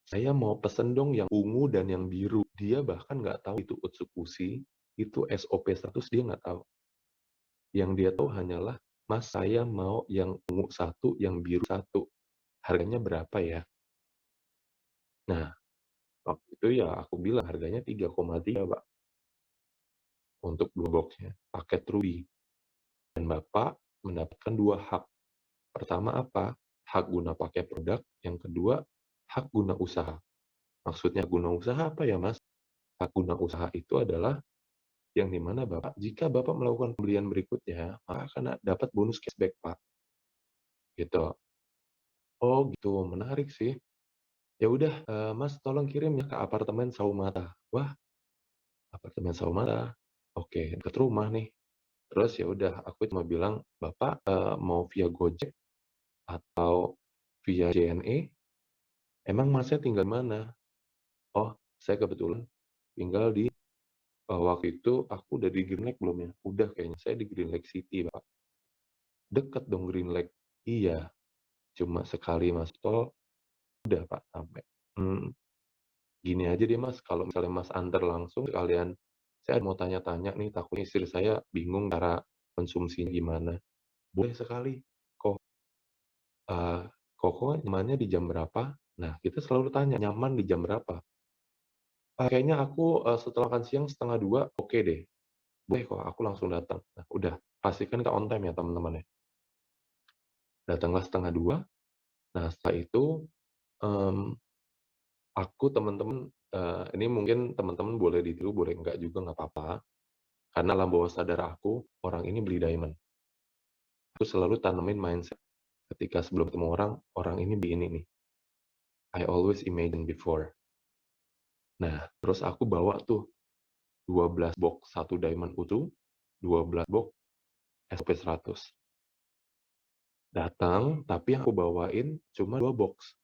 saya mau pesen dong yang ungu dan yang biru." Dia bahkan nggak tahu itu Utsukushi, itu SOP status dia nggak tahu. Yang dia tahu hanyalah, "Mas, saya mau yang ungu satu, yang biru satu. Harganya berapa ya?" Nah, waktu itu ya aku bilang harganya 3,3 Pak, untuk 2 boxnya, paket Ruby. Dan Bapak mendapatkan 2 hak. Pertama apa? Hak guna pakai produk, yang kedua, hak guna usaha. Maksudnya guna usaha apa ya, Mas? Hak guna usaha itu adalah yang di mana Bapak, jika Bapak melakukan pembelian berikutnya, maka akan dapat bonus cashback, Pak. Gitu. Oh, gitu, menarik sih. Ya udah, Mas tolong kirim ya ke apartemen Saumata. Wah, apartemen Saumata. Oke, deket rumah nih. Terus ya udah, aku cuma bilang, "Bapak, mau via Gojek atau via JNE? Emang Masnya tinggal di mana?" "Oh, saya kebetulan tinggal di," waktu itu aku udah di Green Lake belum ya? Udah kayaknya, saya di Green Lake City, Pak. Deket dong Green Lake. Iya, cuma sekali masuk tol, udah Pak, sampai. "Mmm, Gini aja deh Mas, kalau misalnya Mas antar langsung sekalian, saya mau tanya-tanya nih, takutnya istri saya bingung cara konsumsinya gimana." "Boleh sekali, kok." eee, "Koko nyamannya di jam berapa?" Nah, kita selalu tanya, "Nyaman di jam berapa?" Kayaknya aku, setelah makan siang 1:30, oke deh, boleh kok aku langsung datang. Nah udah, pastikan kita on time ya teman-teman ya. Datanglah 1:30. Nah setelah itu, mmm, aku teman-teman, ini mungkin teman-teman boleh ditiru, boleh enggak juga nggak apa-apa, karena alam bawah sadar aku, orang ini beli diamond. Aku selalu tanemin mindset ketika sebelum ketemu orang, orang ini beli ini nih. I always imagine before. Nah, terus aku bawa tuh 12 box 1 diamond utuh, 12 box SOP 100. Datang, tapi yang aku bawain cuma 2 box.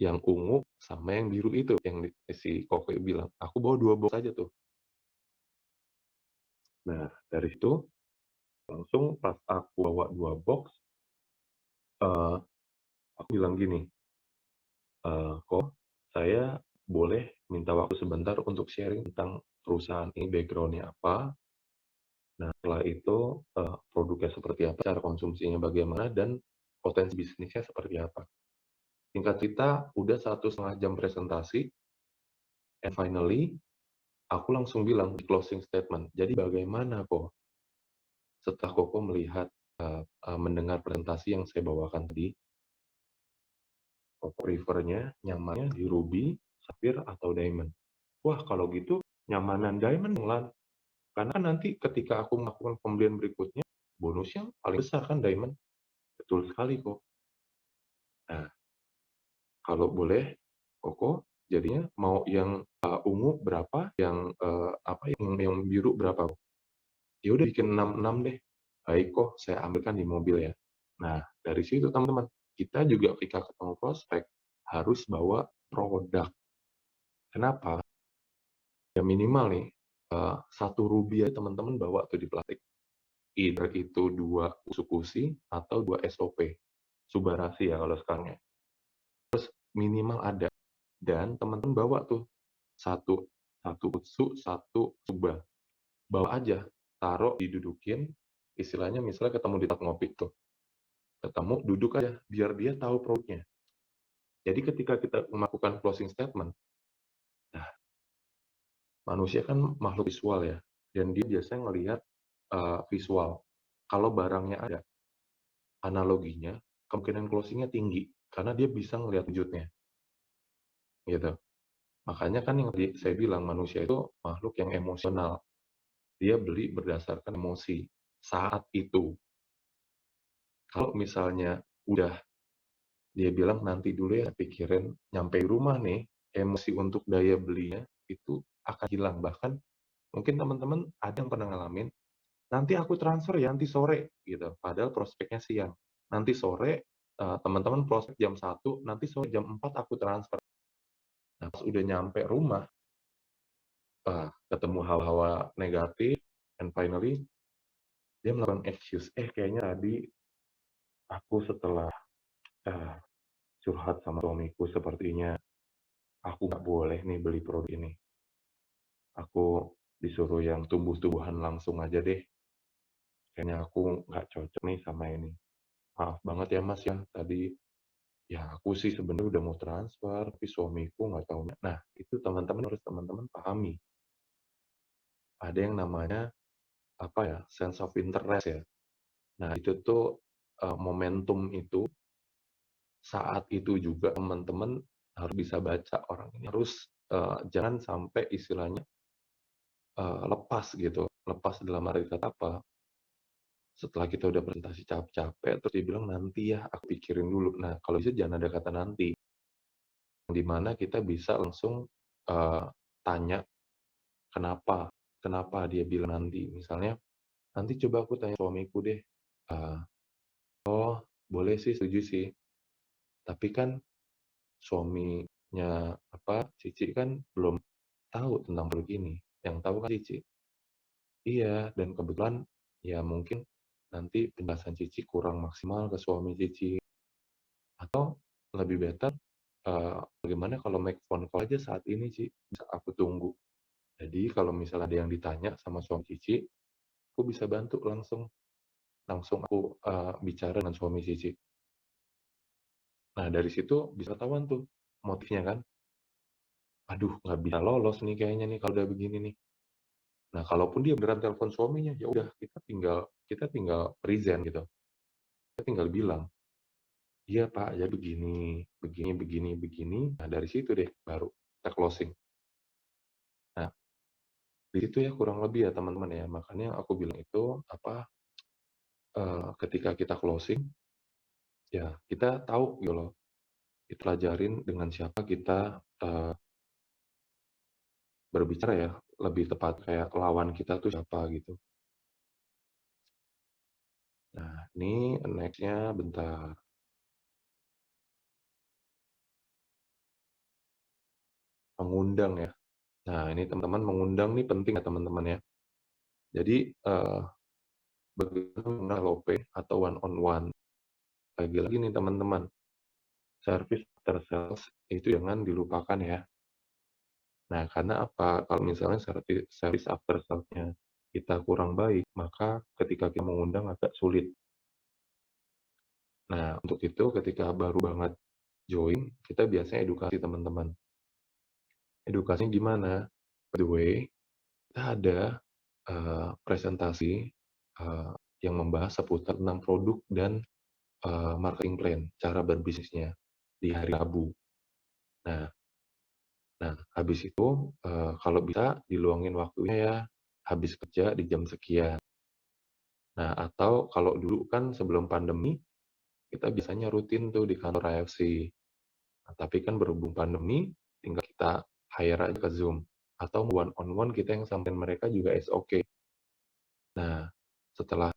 Yang ungu sama yang biru itu, yang si Koko bilang. Aku bawa 2 box aja tuh. Nah, dari situ langsung pas aku bawa 2 box, aku bilang gini, "Kok saya boleh minta waktu sebentar untuk sharing tentang perusahaan ini, background-nya apa, nah setelah itu, produknya seperti apa, cara konsumsinya bagaimana, dan potensi bisnisnya seperti apa." Singkat cerita, udah 1,5 jam presentasi, and finally, aku langsung bilang di closing statement, "Jadi bagaimana kok setelah Koko melihat, mendengar presentasi yang saya bawakan tadi, Koko prefer-nya, nyamannya di ruby, sapphire, atau diamond?" Wah, kalau gitu nyamanan diamond dong, Lan. Karena kan nanti ketika aku melakukan pembelian berikutnya, bonusnya paling besar kan diamond. Betul sekali kok. Nah, kalau boleh, Koko jadinya mau yang, ungu berapa, yang, yang biru berapa? Ya udah bikin 6 deh. Baik kok, saya ambilkan di mobil ya. Nah, dari situ teman-teman, kita juga ketika ketemu prospek harus bawa produk. Kenapa? Ya minimal nih, 1 ruby aja teman-teman bawa tuh di plastik. Either itu 2 Usukushi atau 2 SOP. Subarashi ya kalau sekarang ya. Minimal ada. Dan teman-teman bawa tuh satu satu Utsu, 1 Tsuba. Bawa aja, taruh, didudukin, istilahnya misalnya ketemu di tempat ngopi tuh. Ketemu, duduk aja, biar dia tahu produknya. Jadi ketika kita melakukan closing statement, nah manusia kan makhluk visual ya, dan dia biasanya ngelihat visual. Kalau barangnya ada, analoginya, kemungkinan closingnya tinggi, karena dia bisa ngelihat wujudnya. Gitu. Makanya kan yang saya bilang, manusia itu makhluk yang emosional. Dia beli berdasarkan emosi saat itu. Kalau misalnya udah dia bilang nanti dulu ya pikirin, nyampe rumah nih, emosi untuk daya belinya itu akan hilang. Bahkan mungkin teman-teman ada yang pernah ngalamin, nanti aku transfer ya nanti sore gitu. Padahal prospeknya siang. Nanti sore teman-teman prospek jam 1, nanti sore jam 4 aku transfer. Nah, pas udah nyampe rumah, ketemu hawa-hawa negatif, and finally dia melakukan excuse. Kayaknya tadi aku setelah curhat sama suamiku, sepertinya aku nggak boleh nih beli produk ini. Aku disuruh yang tumbuh-tumbuhan langsung aja deh. Kayaknya aku nggak cocok nih sama ini. Maaf banget ya Mas ya, tadi ya aku sih sebenarnya udah mau transfer, tapi suamiku nggak tahu. Nah, itu teman-teman harus teman-teman pahami. Ada yang namanya apa ya, sense of interest ya. Nah, itu tuh momentum itu saat itu juga teman-teman harus bisa baca orang ini. Harus jangan sampai istilahnya lepas gitu. Lepas dalam arti kata apa? Setelah kita udah presentasi capek-capek, terus dia bilang, "Nanti ya, aku pikirin dulu." Nah, kalau bisa jangan ada kata nanti. Di mana kita bisa langsung tanya kenapa, kenapa dia bilang nanti. Misalnya, "Nanti coba aku tanya suamiku deh." Eee, "Oh, boleh sih, setuju sih. Tapi kan suaminya Cici kan belum tahu tentang produk ini, yang tahu kan Cici." "Iya, dan kebetulan ya mungkin nanti penjelasan Cici kurang maksimal ke suami Cici. Atau lebih better, bagaimana kalau make phone call aja saat ini, Ci, bisa aku tunggu. Jadi kalau misalnya ada yang ditanya sama suami Cici, aku bisa bantu langsung. Langsung aku, bicara dengan suami Cici." Nah, dari situ bisa ketahuan tuh motifnya kan. aduh nggak bisa lolos nih kayaknya nih kalau udah begini nih. Nah, kalaupun dia beneran telepon suaminya, ya udah kita tinggal present gitu. Kita tinggal bilang, "Iya, Pak, ya begini, begini, begini, begini." Nah, dari situ deh baru kita closing. Nah, di situ ya kurang lebih ya teman-teman ya. Makanya aku bilang itu apa, ketika kita closing, ya kita tahu gitu loh, kita pelajarin dengan siapa kita, berbicara ya, lebih tepat kayak lawan kita tuh siapa gitu. Nah, ini next-nya bentar, mengundang ya. Nah, ini teman-teman mengundang nih penting ya teman-teman ya. Jadi, bagaimana menggunakan LOP atau one on one. Lagi-lagi nih teman-teman, service after sales itu jangan dilupakan ya. Nah, karena apa? Kalau misalnya service after sales-nya kita kurang baik, maka ketika kita mengundang agak sulit. Nah, untuk itu ketika baru banget join, kita biasanya edukasi teman-teman. Edukasinya gimana? By the way, kita ada presentasi yang membahas seputar tentang produk dan marketing plan, cara berbisnisnya di hari Rabu. Nah, habis itu kalau bisa diluangin waktunya ya, habis kerja di jam sekian. Nah, atau kalau dulu kan sebelum pandemi, kita biasanya rutin tuh di kantor AFC. Nah, tapi kan berhubung pandemi, tinggal kita hire aja ke Zoom. Atau one on one kita yang sampein mereka juga is okay. Nah, setelah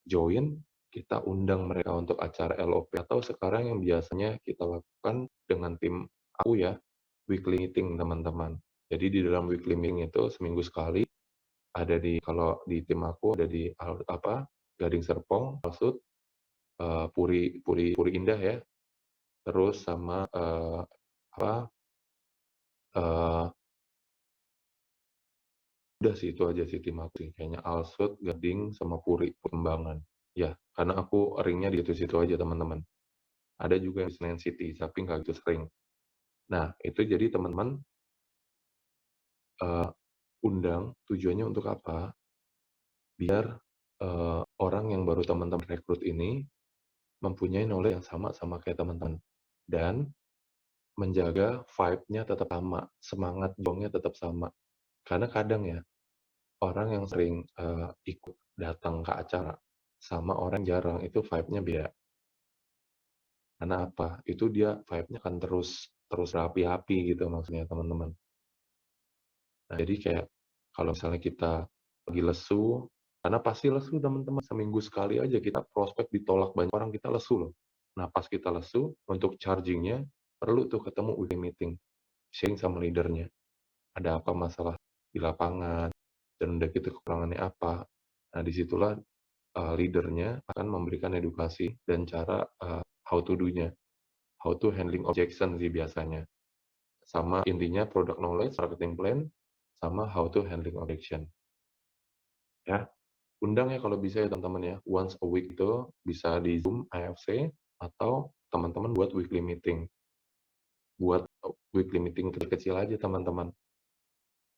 join, kita undang mereka untuk acara LOP atau sekarang yang biasanya kita lakukan dengan tim aku ya, weekly meeting teman-teman. Jadi di dalam weekly meeting itu seminggu sekali ada kalau di tim aku ada di Gading Serpong, Alsut, Puri Indah ya, terus sama udah sih itu aja sih tim aku sih, kayaknya Alsut, Gading, sama Puri Kembangan. Ya, karena aku ringnya di situ-situ aja teman-teman. Ada juga yang di Senayan City, tapi nggak gitu sering. Nah, itu jadi teman-teman undang tujuannya untuk apa? Biar orang yang baru teman-teman rekrut ini mempunyai knowledge yang sama kayak teman-teman. Dan menjaga vibe-nya tetap sama, semangat juangnya tetap sama. Karena kadang ya, orang yang sering ikut datang ke acara sama orang jarang itu vibe-nya beda. Karena apa? Itu dia vibe-nya akan terus berapi-api gitu maksudnya teman-teman. Nah, jadi kayak kalau misalnya kita lagi lesu, karena pasti lesu teman-teman, seminggu sekali aja kita prospek ditolak banyak orang, kita lesu loh. Nah, pas kita lesu, untuk charging-nya perlu tuh ketemu weekly meeting, sharing sama leadernya. Ada apa masalah di lapangan, dan udah gitu kekurangannya apa. Nah, disitulah leadernya akan memberikan edukasi dan cara how to do-nya. How to handling objection sih biasanya. Sama intinya product knowledge, marketing plan, sama how to handling objection. Ya, undang ya kalau bisa ya teman-teman ya. Once a week itu bisa di Zoom, AFC, atau teman-teman buat weekly meeting. Buat weekly meeting kecil-kecil aja teman-teman.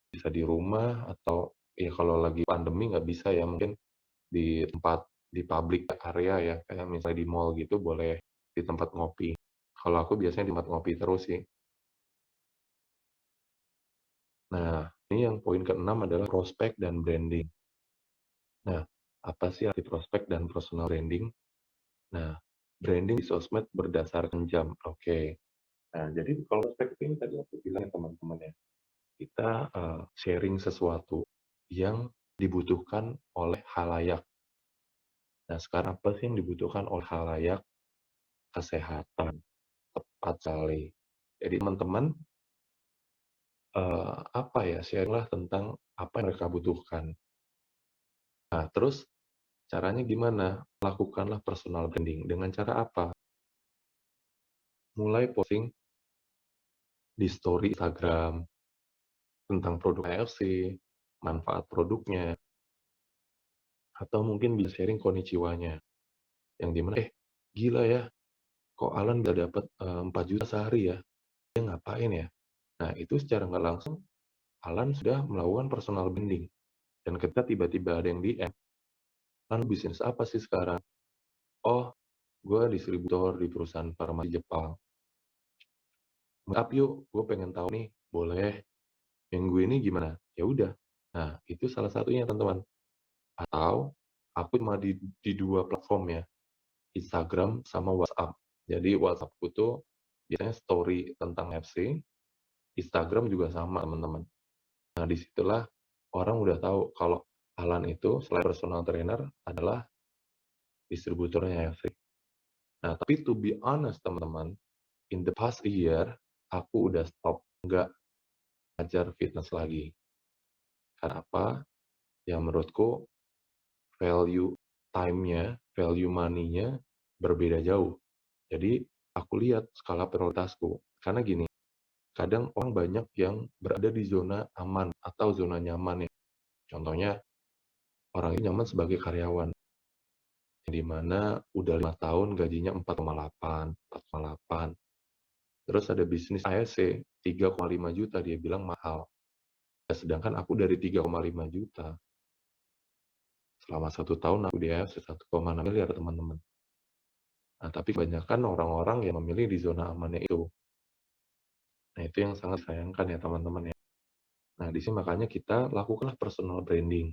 Bisa di rumah atau ya kalau lagi pandemi nggak bisa ya mungkin di tempat di public area ya kayak misalnya di mall gitu boleh di tempat ngopi. Kalau aku biasanya di tempat ngopi terus sih. Nah, ini yang poin ke-6 adalah prospek dan branding. Nah, apa sih arti prospek dan personal branding? Nah, branding di sosmed berdasarkan jam. Oke. Nah, jadi kalau prospek ini tadi aku bilang ya teman-teman ya, kita sharing sesuatu yang dibutuhkan oleh halayak. Nah, sekarang apa sih yang dibutuhkan oleh halayak? Kesehatan, tepat sekali. Jadi teman-teman apa ya, share-lah tentang apa yang mereka butuhkan. Nah, terus caranya gimana? Lakukanlah personal branding. Dengan cara apa? Mulai posting di story Instagram tentang produk AFC, manfaat produknya, atau mungkin bisa sharing konnichiwa-nya. Yang dimana, gila ya, kok Alan bisa dapat 4 juta sehari ya? Dia ngapain ya? Nah, itu secara nggak langsung Alan sudah melakukan personal branding. Dan ketika tiba-tiba ada yang DM, "Lan, bisnis apa sih sekarang?" "Oh, gue distributor di perusahaan farmasi Jepang." "Meet yuk, gue pengen tahu nih." "Boleh, minggu ini gimana?" Ya udah. Nah, itu salah satunya teman-teman. Atau aku cuma di 2 platform ya, Instagram sama WhatsApp. Jadi WhatsApp-ku tuh biasanya story tentang FC, Instagram juga sama teman-teman. Nah, disitulah orang udah tahu kalau Alan itu selain personal trainer adalah distributornya FC. Nah, tapi to be honest teman-teman, in the past year, aku udah stop nggak ngajar fitness lagi. Karena apa? Ya menurutku value time-nya, value money-nya berbeda jauh. Jadi aku lihat skala prioritasku. Karena gini, kadang orang banyak yang berada di zona aman atau zona nyaman ya. Contohnya orang ini nyaman sebagai karyawan, di mana udah 5 tahun gajinya 4,8, 4,8. Terus ada bisnis ASC 3,5 juta, dia bilang mahal. Sedangkan aku dari 3,5 juta, selama 1 tahun aku di ASC 1,6 miliar teman-teman. Nah, tapi kebanyakan orang-orang yang memilih di zona amannya itu. Nah, itu yang sangat sayangkan ya teman-teman ya. Nah, di sini makanya kita lakukanlah personal branding.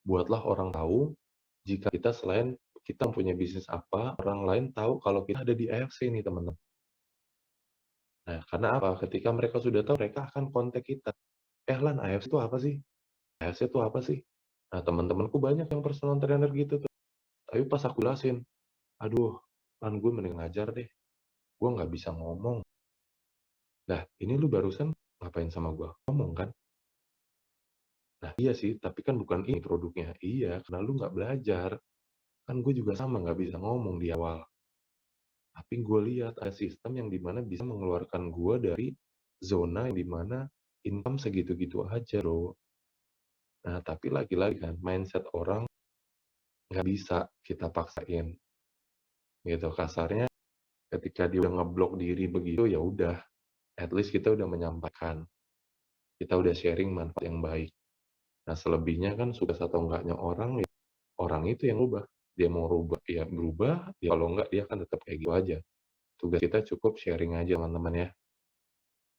Buatlah orang tahu jika kita selain kita punya bisnis apa, orang lain tahu kalau kita ada di AFC nih teman-teman. Nah, karena apa? Ketika mereka sudah tahu, mereka akan kontak kita. Lan, AFC itu apa sih? AFC itu apa sih? Nah, teman-temanku banyak yang personal trainer gitu tuh. Tapi pas aku jelasin, aduh, Lan, gue mending ngajar deh. Gue nggak bisa ngomong. Nah, ini lu barusan ngapain sama gue? Ngomong kan? Nah, iya sih, tapi kan bukan ini produknya. Iya, karena lu nggak belajar. Kan gue juga sama nggak bisa ngomong di awal. Tapi gue lihat ada sistem yang dimana bisa mengeluarkan gue dari zona yang dimana income segitu-gitu aja loh. Nah, tapi lagi-lagi kan mindset orang nggak bisa kita paksain. Gitu kasarnya ketika dia udah ngeblok diri begitu ya udah, at least kita udah menyampaikan. Kita udah sharing manfaat yang baik. Nah, selebihnya kan suka atau enggaknya orang ya orang itu yang rubah. Dia mau rubah ya berubah, ya kalau enggak dia kan tetap kayak gitu aja. Tugas kita cukup sharing aja teman-teman ya.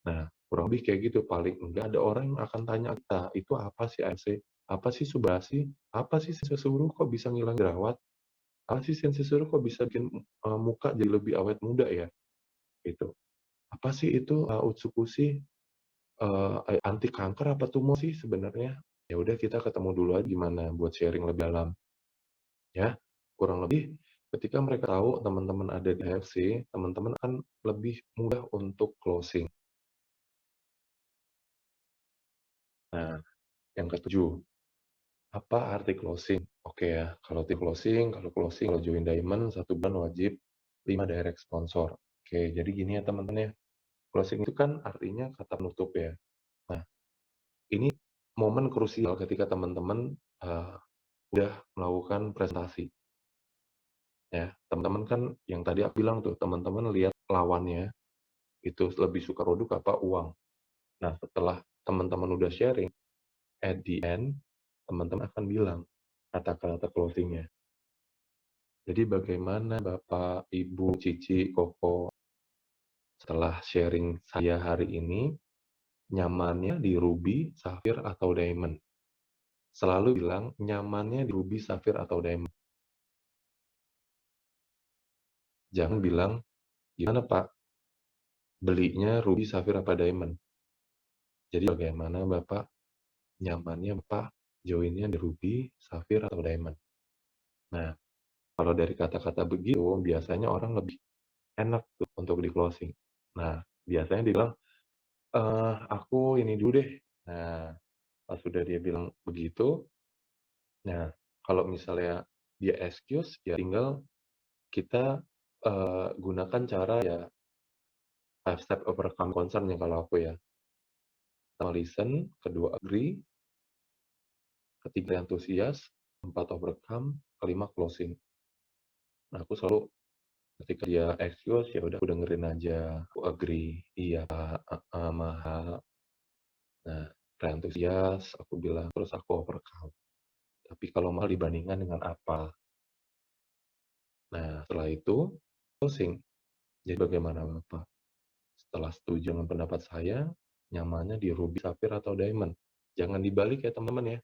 Nah, kurang lebih kayak gitu, paling enggak ada orang yang akan tanya kita, "Itu apa sih AFC? Apa sih Subasi? Apa sih Sensei Suruh kok bisa ngilang jerawat? Apa sih Sensei Suruh kok bisa bikin, muka jadi lebih awet muda ya?" Gitu. "Apa sih itu, Utsukushi, anti kanker apa tumor sih sebenarnya?" Ya udah kita ketemu dulu aja gimana buat sharing lebih dalam, ya. Kurang lebih ketika mereka tahu teman-teman ada di AFC, teman-teman akan lebih mudah untuk closing. Nah, yang ketujuh, apa arti closing? Oke ya, kalau closing, kalau join Diamond 1 bulan wajib 5 direct sponsor. Oke, jadi gini ya teman-teman ya, closing itu kan artinya kata penutup ya. Nah, ini momen krusial ketika teman-teman udah melakukan presentasi. Ya, teman-teman kan yang tadi aku bilang tuh, teman-teman lihat lawannya itu lebih suka produk apa uang. Nah, setelah teman-teman udah sharing, at the end, teman-teman akan bilang kata-kata closingnya. Jadi bagaimana Bapak, Ibu, Cici, Koko setelah sharing saya hari ini, nyamannya di Ruby, Safir, atau Diamond? Selalu bilang nyamannya di Ruby, Safir, atau Diamond. Jangan bilang, gimana Pak, belinya Ruby, Safir, apa Diamond? Jadi bagaimana Bapak, nyamannya Bapak joinnya di Ruby, Safir, atau Diamond? Nah, kalau dari kata-kata begitu, biasanya orang lebih enak tuh untuk di closing. Nah, biasanya dibilang, aku ini dulu deh. Nah, pas sudah dia bilang begitu, nah kalau misalnya dia excuse, ya tinggal kita gunakan cara ya 5 step overcome concern ya kalau aku ya. Pertama listen, kedua agree, ketiga antusias, 4 overcome, kelima closing. Nah, aku selalu ketika dia excuse, ya udah aku dengerin aja, aku agree, iya Pak, mahal, antusias, aku bilang, terus aku overcome. Tapi kalau mahal dibandingkan dengan apa? Nah, setelah itu closing. Jadi bagaimana Bapak? Setelah setuju dengan pendapat saya, nyamannya di ruby, sapphire, atau diamond. Jangan dibalik ya teman-teman ya.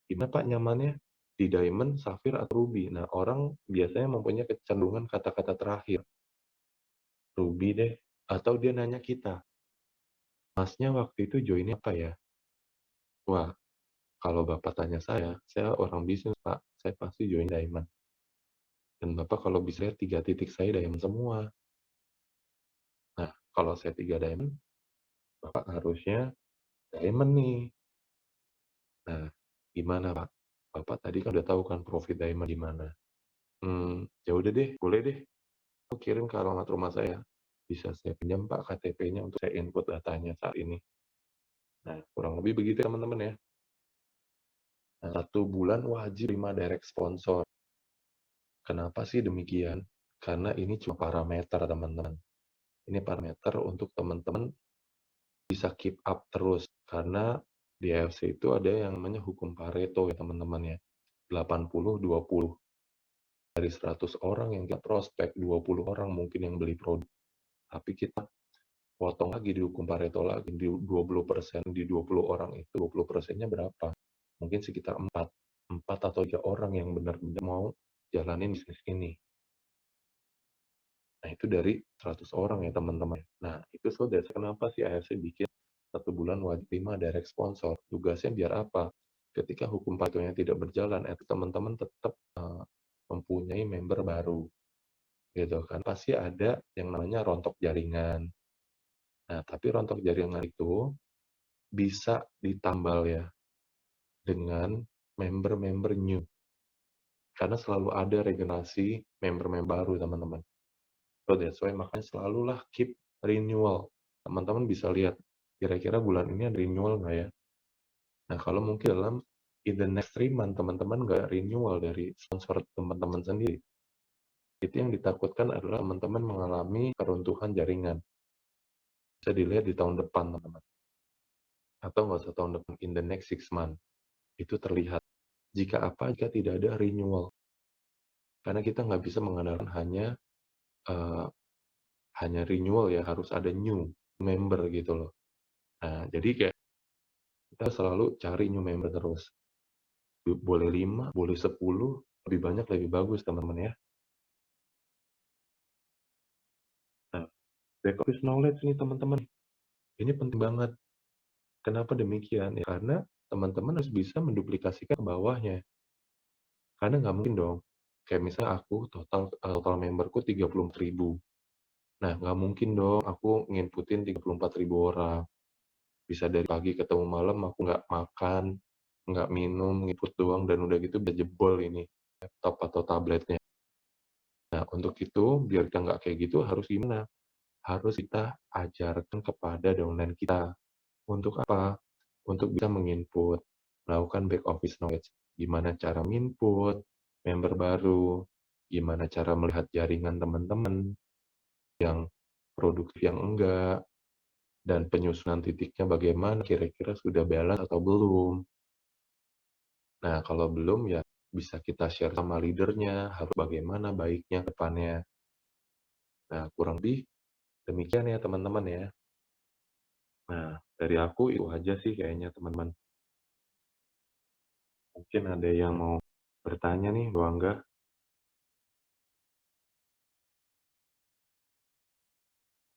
Gimana Pak nyamannya? Di diamond, sapphire, atau ruby. Nah, orang biasanya mempunyai kecenderungan kata-kata terakhir. Ruby deh. Atau dia nanya kita, Masnya waktu itu joinnya apa ya? Wah, kalau Bapak tanya saya orang bisnis Pak, saya pasti join diamond. Dan Bapak kalau bisa lihat 3 titik saya diamond semua. Nah, kalau saya 3 diamond, Bapak harusnya diamond nih. Nah, gimana Pak? Bapak tadi kan udah tahu kan profit diamond di mana. Ya udah deh, boleh deh. Aku kirim ke alamat rumah saya. Bisa saya pinjam Pak KTP-nya untuk saya input datanya saat ini. Nah, kurang lebih begitu teman-teman ya. Nah, 1 bulan wajib 5 direct sponsor. Kenapa sih demikian? Karena ini cuma parameter teman-teman. Ini parameter untuk teman-teman bisa keep up terus. Karena di AFC itu ada yang namanya hukum Pareto ya teman-teman ya. 80-20. Dari 100 orang yang kita prospek, 20 orang mungkin yang beli produk. Tapi kita potong lagi di hukum Pareto lagi, di 20%, di 20 orang itu 20%-nya berapa? Mungkin sekitar 4 atau 3 orang yang benar-benar mau jalanin bisnis ini. Nah, itu dari 100 orang ya teman-teman. Nah, itu saudara kenapa sih AFC bikin 1 bulan wajib 5 direct sponsor. Tugasnya biar apa? Ketika hukum Paretonya tidak berjalan, teman-teman tetap mempunyai member baru. Gitu kan. Pasti ada yang namanya rontok jaringan. Nah, tapi rontok jaringan itu bisa ditambal ya dengan member-member new. Karena selalu ada regenerasi member-member baru, teman-teman. So that's why makanya selalulah keep renewal. Teman-teman bisa lihat, kira-kira bulan ini ada renewal nggak ya? Nah, kalau mungkin dalam in the next 3 months, teman-teman nggak renewal dari sponsor teman-teman sendiri. Itu yang ditakutkan adalah teman-teman mengalami keruntuhan jaringan. Bisa dilihat di tahun depan, teman-teman. Atau nggak usah tahun depan, in the next 6 months. Itu terlihat. Jika tidak ada renewal. Karena kita nggak bisa mengandalkan hanya renewal ya, harus ada new member gitu loh. Nah, jadi kayak kita selalu cari new member terus. Boleh 5, boleh 10, lebih banyak lebih bagus teman-teman ya. Nah, back office knowledge nih teman-teman. Ini penting banget. Kenapa demikian? Ya, karena teman-teman harus bisa menduplikasikan ke bawahnya. Karena nggak mungkin dong. Kayak misalnya aku total memberku 34.000. Nah, nggak mungkin dong aku nginputin 34.000 orang. Bisa dari pagi ketemu malam aku nggak makan, nggak minum, nginput doang, dan udah gitu bisa jebol ini laptop atau tabletnya. Nah, untuk itu, biar kita nggak kayak gitu, harus gimana? Harus kita ajarkan kepada downline kita. Untuk apa? Untuk bisa menginput, melakukan back office knowledge. Gimana cara menginput member baru, gimana cara melihat jaringan teman-teman, yang produktif yang enggak, dan penyusunan titiknya bagaimana, kira-kira sudah balance atau belum. Nah, kalau belum ya bisa kita share sama leadernya, harus bagaimana baiknya ke depannya. Nah, kurang lebih demikian ya teman-teman ya. Nah, dari aku itu aja sih kayaknya teman-teman. Mungkin ada yang mau bertanya nih, Bro Angga.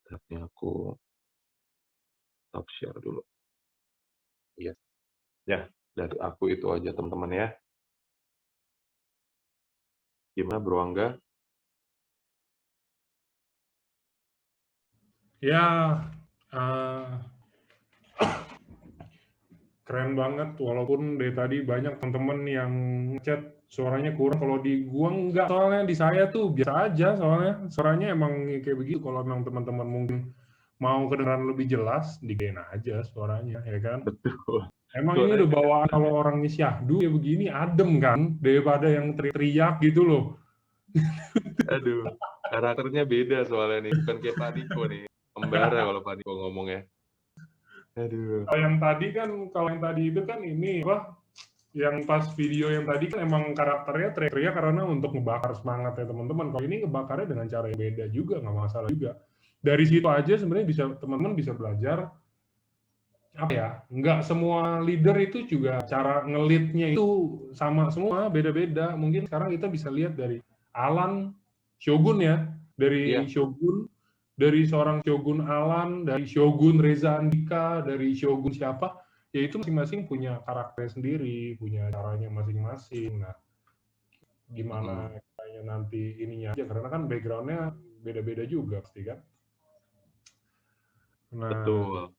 Tapi aku stop share dulu. Iya. Ya, dari aku itu aja teman-teman ya. Gimana Bro Angga? Ya, keren banget. Walaupun dari tadi banyak teman-teman yang chat suaranya kurang. Kalau di gua enggak, soalnya di saya tuh biasa aja. Soalnya suaranya emang kayak begitu. Kalau memang teman-teman mungkin mau kedengaran lebih jelas, digedein aja suaranya, ya kan? Betul. Emang ini udah bawaan kalau orangnya syahdu ya begini adem kan, daripada yang teriak gitu loh. Aduh, karakternya beda soalnya nih, bukan kayak Paniko nih. Pembara kalau Paniko ngomongnya. Aduh. Kalau yang tadi itu kan ini apa? Yang pas video yang tadi kan emang karakternya teriak-teriak karena untuk ngebakar semangat ya teman-teman. Kalau ini ngebakarnya dengan cara yang beda juga, nggak masalah juga. Dari situ aja sebenarnya bisa teman-teman bisa belajar apa ya? Nggak semua leader itu juga cara ngelitnya itu sama semua, beda-beda. Mungkin sekarang kita bisa lihat dari Alan Shogun ya, dari Iya, Shogun, dari seorang Shogun Alan, dari Shogun Reza Andika, dari Shogun siapa, ya itu masing-masing punya karakter sendiri, punya caranya masing-masing. Nah, gimana mhm, caranya nanti ininya aja, karena kan background-nya beda-beda juga pasti kan. Nah, betul.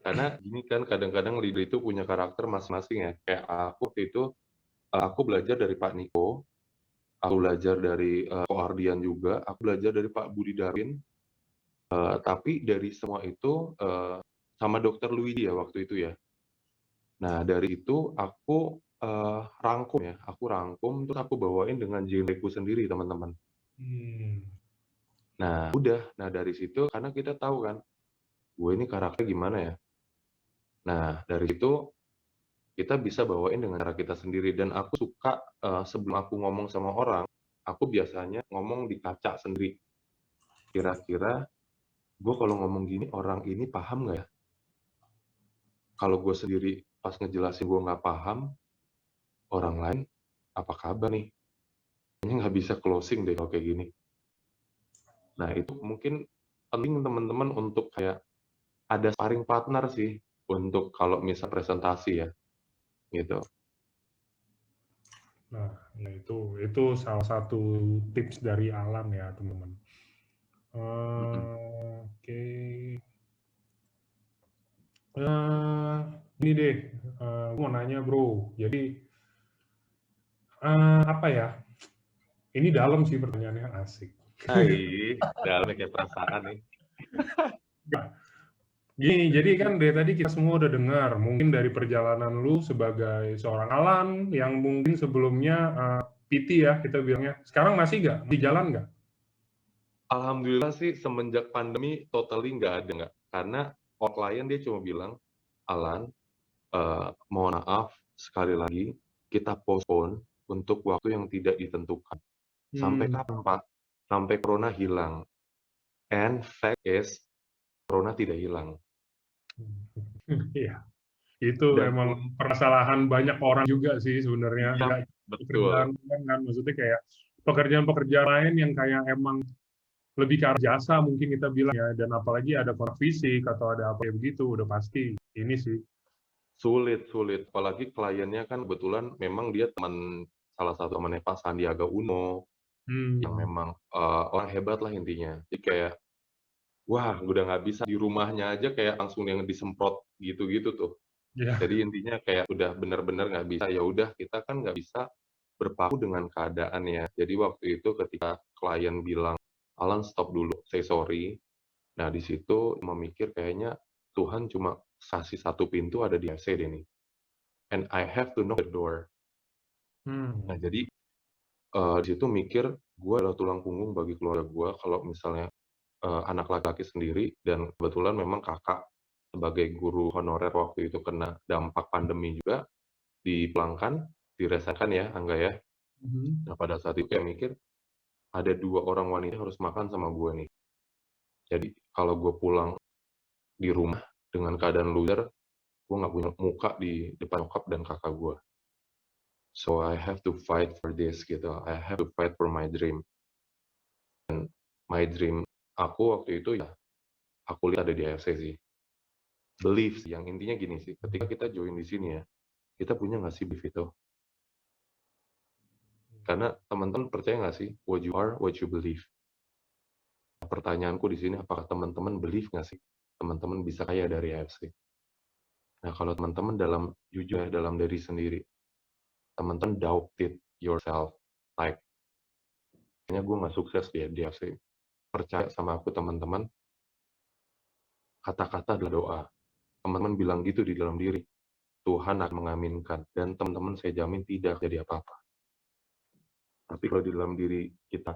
Karena gini kan kadang-kadang leader itu punya karakter masing-masing ya. Kayak aku waktu itu, aku belajar dari Pak Niko, aku belajar dari, Ko Ardian juga, aku belajar dari Pak Budi Darwin, tapi dari semua itu, sama Dokter Luidi ya waktu itu ya. Nah dari itu aku, rangkum ya, aku rangkum terus aku bawain dengan genreku sendiri teman-teman. hmm, Nah udah, nah dari situ karena kita tahu kan, gue ini karakternya gimana ya. Nah dari situ kita bisa bawain dengan cara kita sendiri dan aku suka, sebelum aku ngomong sama orang, aku biasanya ngomong di kaca sendiri. Kira-kira gue kalau ngomong gini orang ini paham nggak ya? Kalau gue sendiri pas ngejelasin gue nggak paham, orang lain apa kabar nih? Kayaknya nggak bisa closing deh kalau kayak gini. Nah itu mungkin penting teman-teman untuk kayak ada sparring partner sih untuk kalau misal presentasi ya, gitu. nah, itu salah satu tips dari Alan ya teman-teman. Mhm. Oke. Ini deh, aku mau nanya bro. Jadi apa ya? Ini dalam sih pertanyaannya, asik. Hai, dalamnya kayak perasaan nih. Gini, jadi kan dari tadi kita semua udah dengar, mungkin dari perjalanan lu sebagai seorang Alan yang mungkin sebelumnya PT ya kita bilangnya. Sekarang masih nggak? Di jalan nggak? Alhamdulillah sih semenjak pandemi totally nggak ada nggak. Karena klien dia cuma bilang, "Alan, mohon maaf sekali lagi kita postpone untuk waktu yang tidak ditentukan." Sampai Hmm. kapan, Pak? Sampai corona hilang. And fact is, corona tidak hilang. Iya, itu Dan emang permasalahan banyak orang juga sih sebenarnya. iya, Nggak pekerjaan betul. kan, maksudnya kayak pekerjaan-pekerjaan lain yang kayak emang lebih ke arah jasa mungkin kita bilang ya, dan apalagi ada kontak fisik atau ada apa ya begitu, udah pasti ini sih. Sulit sulit. Apalagi kliennya kan kebetulan memang dia salah satu temannya Pak Sandiaga Uno, yang Hmm. memang, orang hebat lah intinya. Jadi kayak, wah udah nggak bisa di rumahnya aja kayak langsung yang disemprot gitu-gitu tuh. Ya. Jadi intinya kayak udah bener-bener nggak bisa, ya udah kita kan nggak bisa berpaku dengan keadaan ya. Jadi waktu itu ketika klien bilang, "Alan stop dulu, say sorry." Nah di situ memikir kayaknya Tuhan cuma kasih satu pintu ada di FC deh nih, and I have to knock the door. Hmm. Nah jadi, di situ mikir, gue adalah tulang punggung bagi keluarga gue kalau misalnya, anak laki-laki sendiri dan kebetulan memang kakak sebagai guru honorer waktu itu kena dampak pandemi juga, dipulangkan, diresakan ya, Angga ya. Mhm. Nah, pada saat itu kayak mikir, ada 2 orang wanita yang harus makan sama gue nih. Jadi kalau gue pulang di rumah dengan keadaan loser, gue nggak punya muka di depan nyokap dan kakak gue. So I have to fight for this gitu, I have to fight for my dream. My dream aku waktu itu ya, aku lihat ada di AFC sih. Belief sih, yang intinya gini sih, ketika kita join di sini ya, kita punya nggak sih belief itu? Karena teman-teman percaya nggak sih, what you are, what you believe. Pertanyaanku di sini, apakah teman-teman believe nggak sih, teman-teman bisa kaya dari AFC? Nah, kalau teman-teman dalam jujur ya, dalam diri sendiri, teman-teman doubted yourself, like, kayaknya gue nggak sukses di AFC. Percaya sama aku teman-teman, kata-kata adalah doa. Teman-teman bilang gitu di dalam diri, Tuhan akan mengaminkan, dan teman-teman saya jamin tidak jadi apa-apa. Tapi kalau di dalam diri kita,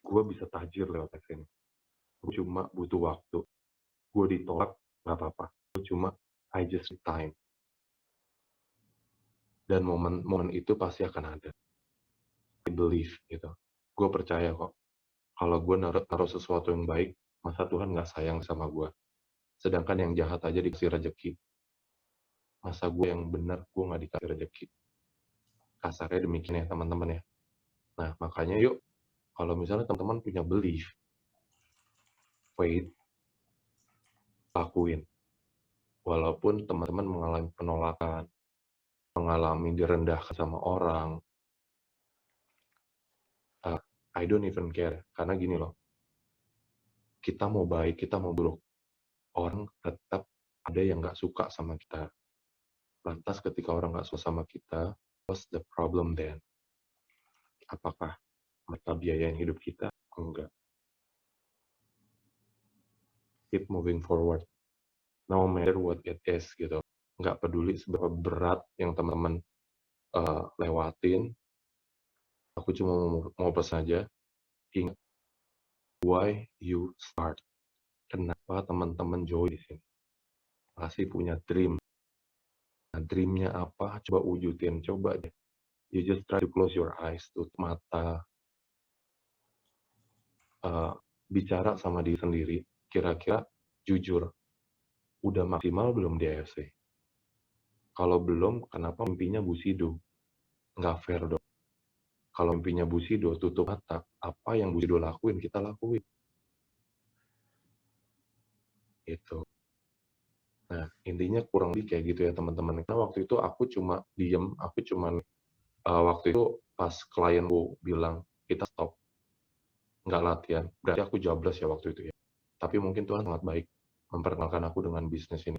gue bisa tajir lewat AFC ini. Gue cuma butuh waktu. Gue ditolak, nggak apa-apa. cuma I just need time. Dan momen itu pasti akan ada. I believe gitu. Gue percaya kok. Kalau gue naruh sesuatu yang baik, masa Tuhan nggak sayang sama gue? Sedangkan yang jahat aja dikasih rezeki. Masa gue yang benar, gue nggak dikasih rezeki? Kasarnya demikian ya teman-teman ya. Nah makanya yuk, kalau misalnya teman-teman punya belief, faith, lakuin. Walaupun teman-teman mengalami penolakan, mengalami direndahkan sama orang, I don't even care. Karena gini loh, kita mau baik, kita mau buruk, orang tetap ada yang nggak suka sama kita. Lantas ketika orang nggak suka sama kita, what's the problem then? Apakah mereka biayain hidup kita? Enggak. Keep moving forward. No matter what it is gitu. Nggak peduli seberapa berat yang teman-teman lewatin. Aku cuma mau pesan aja, ingat why you start. Kenapa teman-teman join di sini? Pasti punya dream. Nah, dreamnya apa? Coba wujudin, coba deh. You just try to close your eyes, tutup mata, bicara sama diri sendiri. Kira-kira jujur, udah maksimal belum di AFC? Kalau belum, kenapa mimpinya Bushido? Nggak fair dong. Kalau mimpinya Bushido, tutup mata. Apa yang Bushido lakuin, kita lakuin. Itu. Nah, intinya kurang lebih kayak gitu ya teman-teman. Karena waktu itu aku cuma diem, waktu itu pas klienku bilang, kita stop. Nggak latihan. Berarti aku jobless ya waktu itu ya. Tapi mungkin Tuhan sangat baik memperkenalkan aku dengan bisnis ini.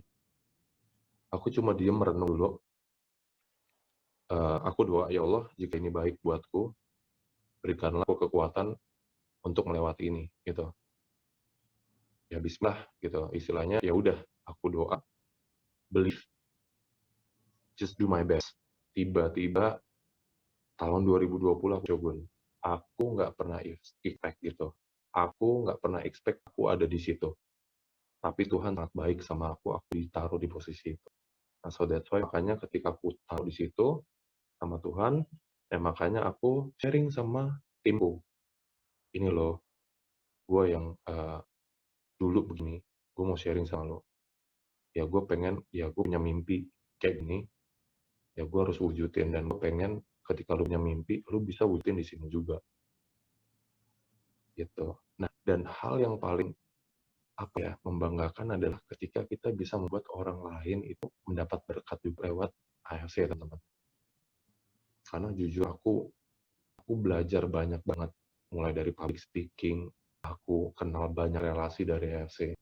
Aku cuma diem merenung dulu. Aku doa, ya Allah, jika ini baik buatku, berikanlah aku kekuatan untuk melewati ini, gitu. Ya bismillah, gitu. Istilahnya, ya udah, aku doa, believe, just do my best. Tiba-tiba tahun 2020 aku cobain. Aku nggak pernah expect gitu. Aku nggak pernah expect aku ada di situ. Tapi Tuhan sangat baik sama aku ditaruh di posisi itu. Nah, so that's why makanya ketika aku taruh di situ sama Tuhan, makanya aku sharing sama timku. Ini loh, gue yang dulu begini, gue mau sharing sama lo. Ya gue pengen, ya gue punya mimpi kayak gini, ya gue harus wujudin. Dan gue pengen ketika lo punya mimpi, lo bisa wujudin di sini juga. Gitu. Nah, dan hal yang paling membanggakan adalah ketika kita bisa membuat orang lain itu mendapat berkat juga lewat AFC, teman-teman. Karena jujur aku belajar banyak banget, mulai dari public speaking, aku kenal banyak relasi dari AFC.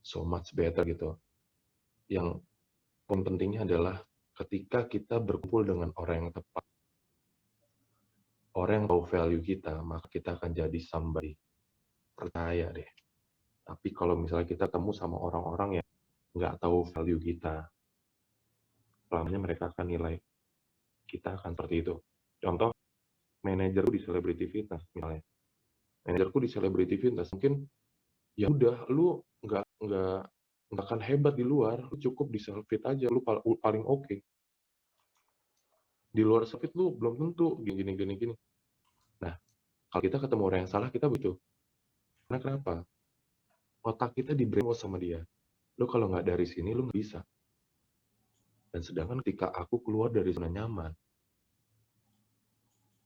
So much better gitu. Yang poin pentingnya adalah ketika kita berkumpul dengan orang yang tepat, orang yang tahu value kita, maka kita akan jadi somebody. Percaya deh. Tapi kalau misalnya kita ketemu sama orang-orang yang nggak tahu value kita, selamanya mereka akan nilai kita akan seperti itu. Contoh, manajerku di Celebrity Fitness misalnya. Manajerku di Celebrity Fitness mungkin ya udah, lu nggak akan hebat di luar, lu cukup di self fit aja, lu paling oke. Di luar self fit lu belum tentu gini. Nah, kalau kita ketemu orang yang salah, kita begitu. Karena kenapa? Otak kita di brainwash sama dia. Lu kalau nggak dari sini, lu nggak bisa. Dan sedangkan ketika aku keluar dari zona nyaman,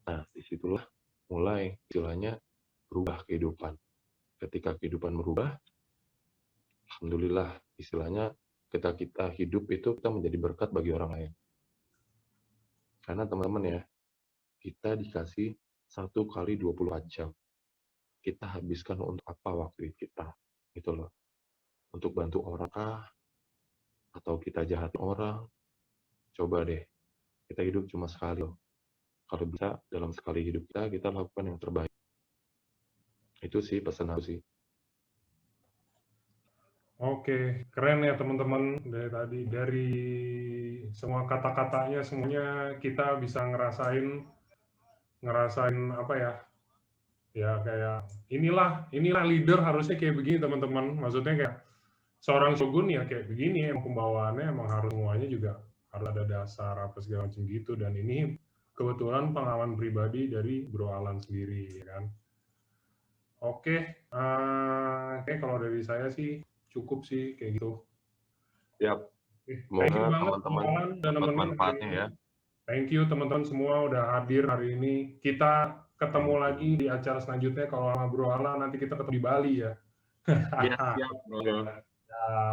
nah disitulah mulai istilahnya berubah kehidupan. Ketika kehidupan berubah, alhamdulillah istilahnya ketika kita hidup itu kita menjadi berkat bagi orang lain. Karena teman-teman ya, kita dikasih 1 kali 24 jam. Kita habiskan untuk apa waktu kita? Gitu loh. Untuk bantu orang kah? Atau kita jahat orang? Coba deh, kita hidup cuma sekali loh. Kalau bisa dalam sekali hidup kita lakukan yang terbaik. Itu sih pesan aku sih. Oke, keren ya teman-teman. Dari semua kata-katanya semuanya kita bisa ngerasain apa ya? Ya kayak inilah leader harusnya kayak begini teman-teman. Maksudnya kayak seorang shogun ya kayak begini, emang pembawaannya emang harus semuanya juga harus ada dasar apa segala macam gitu, dan ini kebetulan pengalaman pribadi dari Bro Alan sendiri, ya kan. Oke, kalau dari saya sih cukup sih kayak gitu. Siap. Thank you Semoga banget Bro teman-teman Alan udah dapat nemenin hari manfaatnya ini. ya. Thank you teman-teman semua udah hadir hari ini. Kita ketemu lagi di acara selanjutnya kalau sama Bro Alan, nanti kita ketemu di Bali ya. Iya, siap, Bro.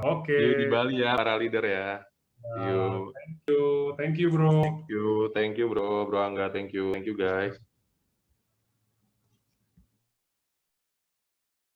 Oke. See you di Bali ya, para leader ya. See you. Thank you Bro. Thank you, Bro. Bro Angga. Thank you guys.